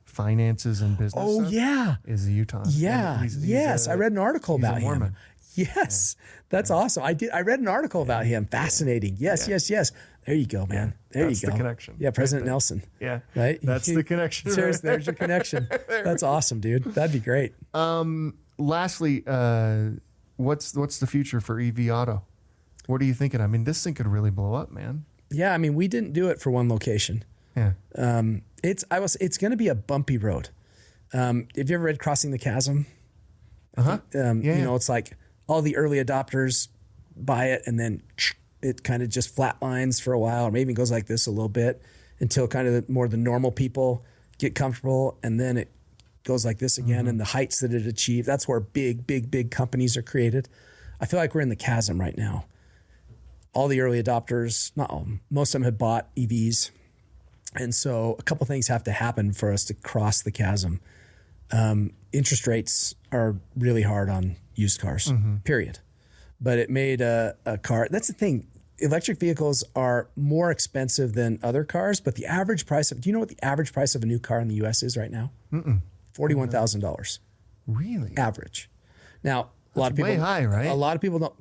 finances and business. Oh, yeah. Is a Utah. Yeah. Yes. I read an article about him. Yes. That's awesome. I read an article about him. Fascinating. Yes. There you go, man. There you go. That's the connection. Yeah. President Nelson. Yeah. Right. That's the connection. Seriously, there's your connection. That's awesome, dude. That'd be great. Lastly, what's the future for EV auto? What are you thinking? I mean, this thing could really blow up, man. Yeah, I mean, we didn't do it for one location. Yeah. It's going to be a bumpy road. Have you ever read Crossing the Chasm? You know, it's like all the early adopters buy it and then it kind of just flatlines for a while, or maybe it goes like this a little bit until kind of more the normal people get comfortable, and then it goes like this again, and the heights that it achieved. That's where big companies are created. I feel like we're in the chasm right now. All the early adopters, not all, most of them had bought EVs. And so a couple things have to happen for us to cross the chasm. Interest rates are really hard on used cars, period. But it made a car. That's the thing. Electric vehicles are more expensive than other cars, but do you know what the average price of a new car in the U.S. is right now? $41,000. Really? Average. Now, a lot of people, way high, right? A lot of people don't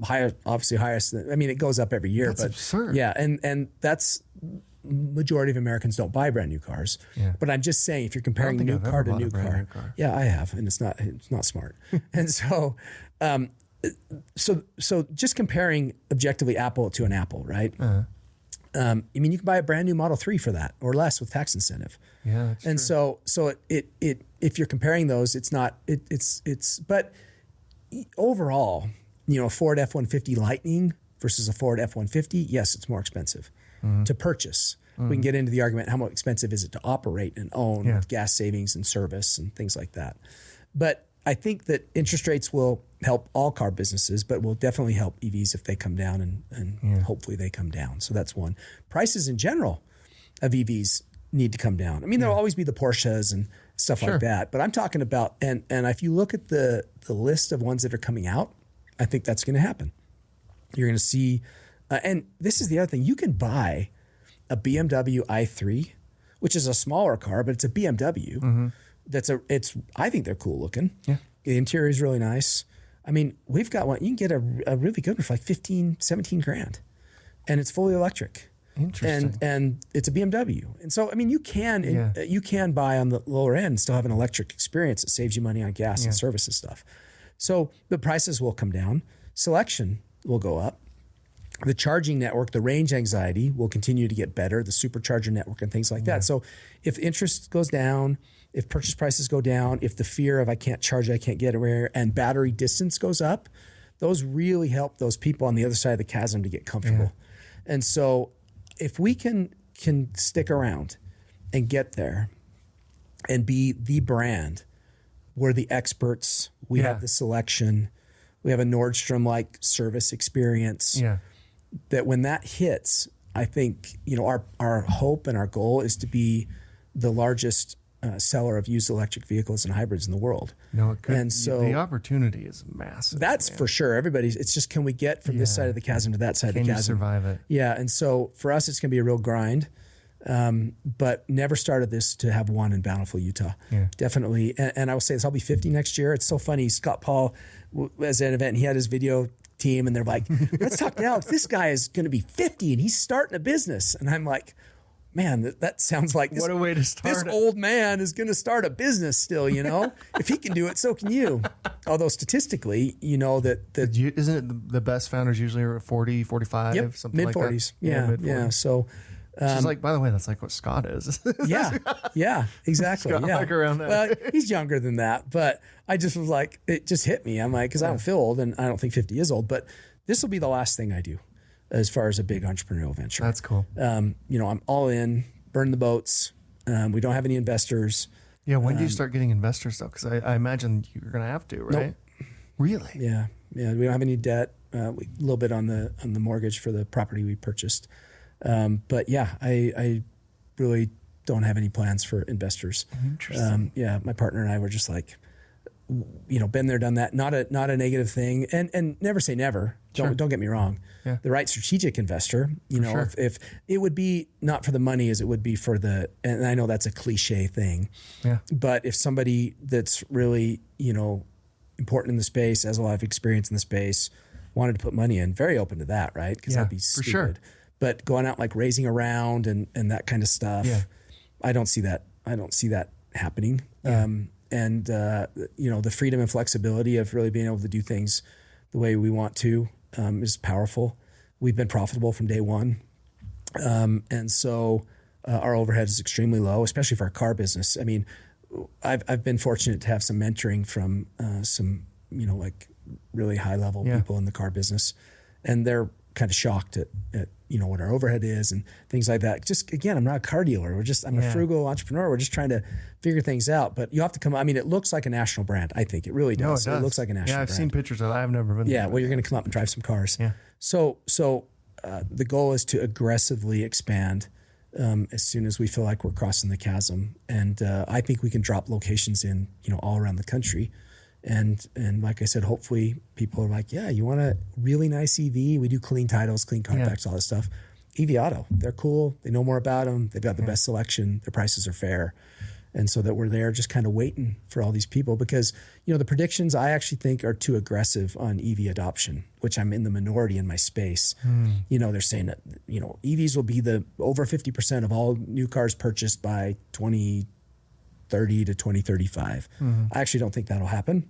obviously highest. I mean, it goes up every year. That's absurd. Yeah, and that's majority of Americans don't buy brand new cars. Yeah. But I'm just saying, if you're comparing new car to new car, yeah, I have, and it's not smart. And so, So just comparing objectively Apple to an Apple, right? I mean, you can buy a brand new Model 3 for that or less with tax incentive. Yeah, that's and true. so if you're comparing those, it's not but overall, a Ford F-150 Lightning versus a Ford F-150, yes, it's more expensive to purchase. We can get into the argument, how much expensive is it to operate and own with gas savings and service and things like that. But I think that interest rates will help all car businesses, but will definitely help EVs if they come down, and hopefully they come down. So that's one. Prices in general of EVs need to come down. I mean, there'll always be the Porsches and stuff like that, but I'm talking about, and if you look at the list of ones that are coming out, I think that's going to happen. You're going to see, and this is the other thing, you can buy a BMW i3, which is a smaller car, but it's a BMW. I think they're cool looking. Yeah. The interior is really nice. I mean, we've got one, you can get a really good one for like 15, 17 grand, and it's fully electric. Interesting. And it's a BMW. And so, I mean, you can buy on the lower end and still have an electric experience that saves you money on gas and service and stuff. So the prices will come down. Selection will go up. The charging network, the range anxiety will continue to get better, the supercharger network and things like that. So if interest goes down, if purchase prices go down, if the fear of I can't charge it, I can't get anywhere, and battery distance goes up, those really help those people on the other side of the chasm to get comfortable. And so if we can stick around and get there and be the brand, we're the experts, we have the selection, we have a Nordstrom-like service experience, that when that hits, I think, our hope and our goal is to be the largest seller of used electric vehicles and hybrids in the world. No, it could. And so the opportunity is massive. That's for sure. It's just, can we get from this side of the chasm to that side of the chasm? Can you survive it? Yeah. And so for us, it's going to be a real grind. But never started this to have one in Bountiful, Utah. Definitely. And I will say this, I'll be 50 next year. It's so funny. Scott Paul was at an event and he had his video team and they're like, let's talk now. This guy is going to be 50 and he's starting a business. And I'm like, man, that sounds like what a way to start. This old man is going to start a business still, If he can do it, so can you. Although statistically, isn't it the best founders usually are 40, 45, something like that? Mid-40s. Yeah. Mid-40s. Yeah. So, she's like, by the way, that's like what Scott is. Yeah, exactly. Scott, like around that. Well, he's younger than that, but I just was like, it just hit me. I'm like, because I don't feel old and I don't think 50 is old, but this will be the last thing I do as far as a big entrepreneurial venture. That's cool. I'm all in, burn the boats. We don't have any investors. Yeah. When do you start getting investors though? Because I imagine you're going to have to, right? Nope. Really? Yeah. We don't have any debt. A little bit on the mortgage for the property we purchased. But yeah, I really don't have any plans for investors. Interesting. My partner and I were just like, been there, done that. Not a negative thing, and never say never. Don't get me wrong. Yeah. The right strategic investor, sure. if it would be not for the money as it would be for and I know that's a cliche thing. Yeah. But if somebody that's really, important in the space, has a lot of experience in the space, wanted to put money in, very open to that, right? Because that'd be stupid. For sure. But going out like raising around and that kind of stuff, I don't see that. I don't see that happening. Yeah. The freedom and flexibility of really being able to do things the way we want to is powerful. We've been profitable from day one. And so our overhead is extremely low, especially for our car business. I mean, I've been fortunate to have some mentoring from some, like really high level people in the car business, and they're kind of shocked at what our overhead is and things like that. Just again, I'm not a car dealer. I'm a frugal entrepreneur. We're just trying to figure things out. But you have to come. I mean, it looks like a national brand. I think it really does. No, it does. It looks like a national brand. Yeah, I've seen pictures of it. I've never been there. Yeah, well, you're going to come up and drive some cars. Yeah. So the goal is to aggressively expand as soon as we feel like we're crossing the chasm. And I think we can drop locations in, all around the country. And like I said, hopefully people are like, yeah, you want a really nice EV? We do clean titles, clean Carfax, all this stuff. EV Auto, they're cool. They know more about them. They've got the best selection. Their prices are fair. And so that we're there just kind of waiting for all these people because, the predictions I actually think are too aggressive on EV adoption, which I'm in the minority in my space. They're saying that, EVs will be over 50% of all new cars purchased by 2030 to 2035. I actually don't think that'll happen.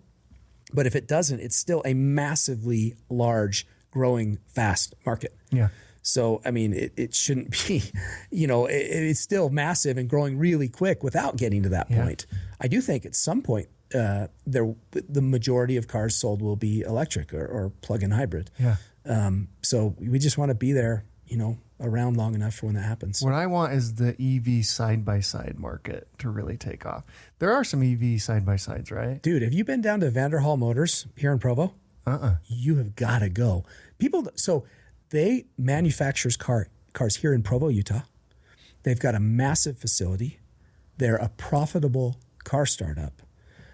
But if it doesn't, it's still a massively large, growing, fast market. Yeah. So, I mean, it shouldn't be, it's still massive and growing really quick without getting to that point. I do think at some point, the majority of cars sold will be electric or plug-in hybrid. Yeah. So we just want to be there, around long enough for when that happens. What I want is the EV side-by-side market to really take off. There are some EV side-by-sides, right? Dude, have you been down to Vanderhall Motors here in Provo? You have got to go. They manufactures cars here in Provo, Utah. They've got a massive facility. They're a profitable car startup.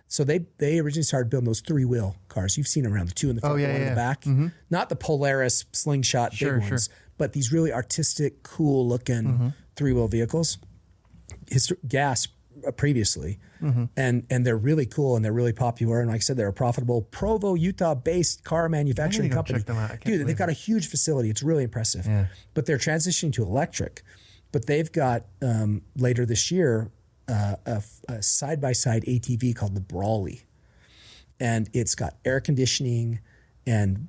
So they originally started building those 3-wheel cars. You've seen them around, the 2 in the front, one in the back. Mm-hmm. Not the Polaris slingshot big ones, but these really artistic, cool looking 3-wheel vehicles. Gas previously. And they're really cool and they're really popular. And like I said, they're a profitable Provo, Utah based car manufacturing company. Check them out. Dude, they've got a huge facility. It's really impressive. Yeah. But they're transitioning to electric. But they've got later this year a side-by-side ATV called the Brawley. And it's got air conditioning and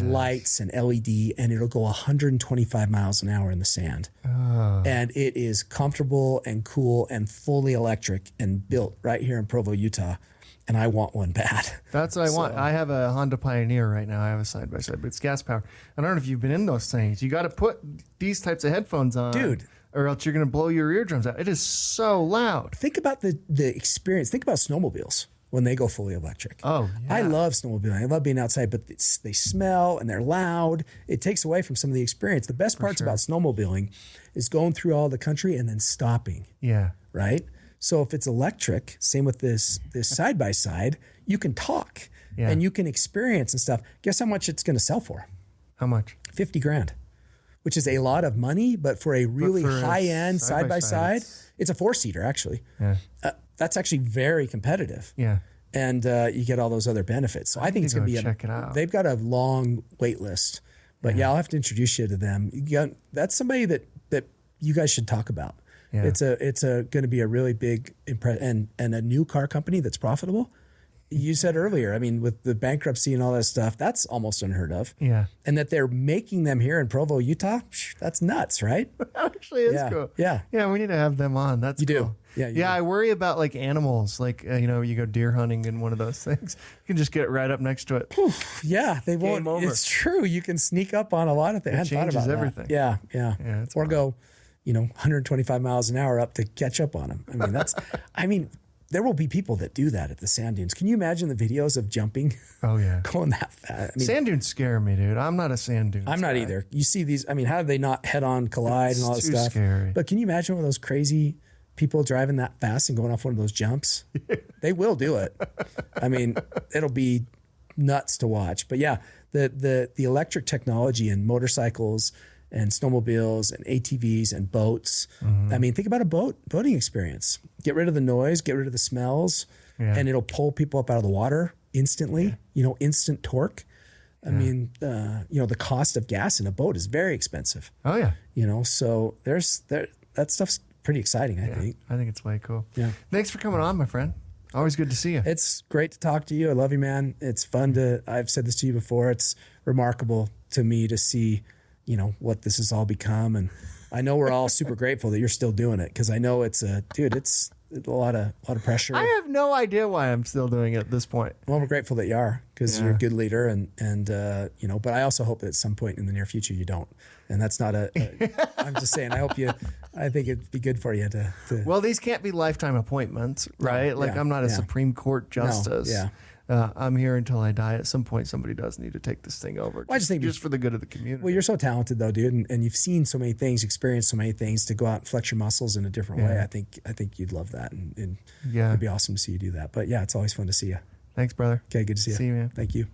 lights and LED, and it'll go 125 miles an hour in the sand. And it is comfortable and cool and fully electric and built right here in Provo, Utah. And I want one bad. That's what I want. I have a Honda Pioneer right now. I have a side-by-side, but it's gas powered. I don't know if you've been in those things. You got to put these types of headphones on. Dude. Or else you're going to blow your eardrums out. It is so loud. Think about the experience. Think about snowmobiles when they go fully electric. Oh, yeah. I love snowmobiling. I love being outside, but they smell and they're loud. It takes away from some of the experience. The best parts about snowmobiling is going through all the country and then stopping. Yeah. Right? So if it's electric, same with this side-by-side, you can talk and you can experience and stuff. Guess how much it's going to sell for? How much? $50,000, which is a lot of money, but for a really high-end side-by-side, it's a 4-seater actually. Yeah. That's actually very competitive. Yeah. And you get all those other benefits. So I think it's going to be check it out. They've got a long wait list. But I'll have to introduce you to them. That's somebody that you guys should talk about. Yeah. It's going to be a really big and a new car company that's profitable. You said earlier, I mean, with the bankruptcy and all that stuff, that's almost unheard of. Yeah. And that they're making them here in Provo, Utah, that's nuts, right? That actually is cool. Yeah. Yeah, we need to have them on. That's you cool. Do. Yeah, you do. I worry about like animals, like, you go deer hunting in one of those things. You can just get right up next to it. Yeah, they won't. It's true. You can sneak up on a lot of things. It changes everything. Yeah. Or go, 125 miles an hour up to catch up on them. I mean, there will be people that do that at the sand dunes. Can you imagine the videos of jumping? Oh, yeah. Going that fast. Sand dunes scare me, dude. I'm not a sand dune. I'm not either. You see these, how do they not head on collide and all that stuff? Scary. But can you imagine one of those crazy people driving that fast and going off one of those jumps? They will do it. It'll be nuts to watch. But yeah, the electric technology and motorcycles and snowmobiles and ATVs and boats. Mm-hmm. Think about a boating experience. Get rid of the noise, get rid of the smells, and it'll pull people up out of the water instantly. Instant torque. The cost of gas in a boat is very expensive. Oh yeah. So that stuff's pretty exciting, I think. I think it's way cool. Yeah. Thanks for coming on, my friend. Always good to see you. It's great to talk to you. I love you, man. It's fun I've said this to you before. It's remarkable to me to see what this has all become. And I know we're all super grateful that you're still doing it, because I know it's a lot of pressure. I have no idea why I'm still doing it at this point. Well, we're grateful that you are, because you're a good leader, and but I also hope that at some point in the near future you don't. And that's not I'm just saying, I think it'd be good for you to. Well, these can't be lifetime appointments, right? No, I'm not a Supreme Court justice. No, I'm here until I die. At some point, somebody does need to take this thing over. Well, I just think for the good of the community. Well, you're so talented, though, dude, and you've seen so many things, experienced so many things. To go out and flex your muscles in a different way, I think you'd love that, and it'd be awesome to see you do that. But yeah, it's always fun to see you. Thanks, brother. Okay, good to see you. See you, man. Thank you.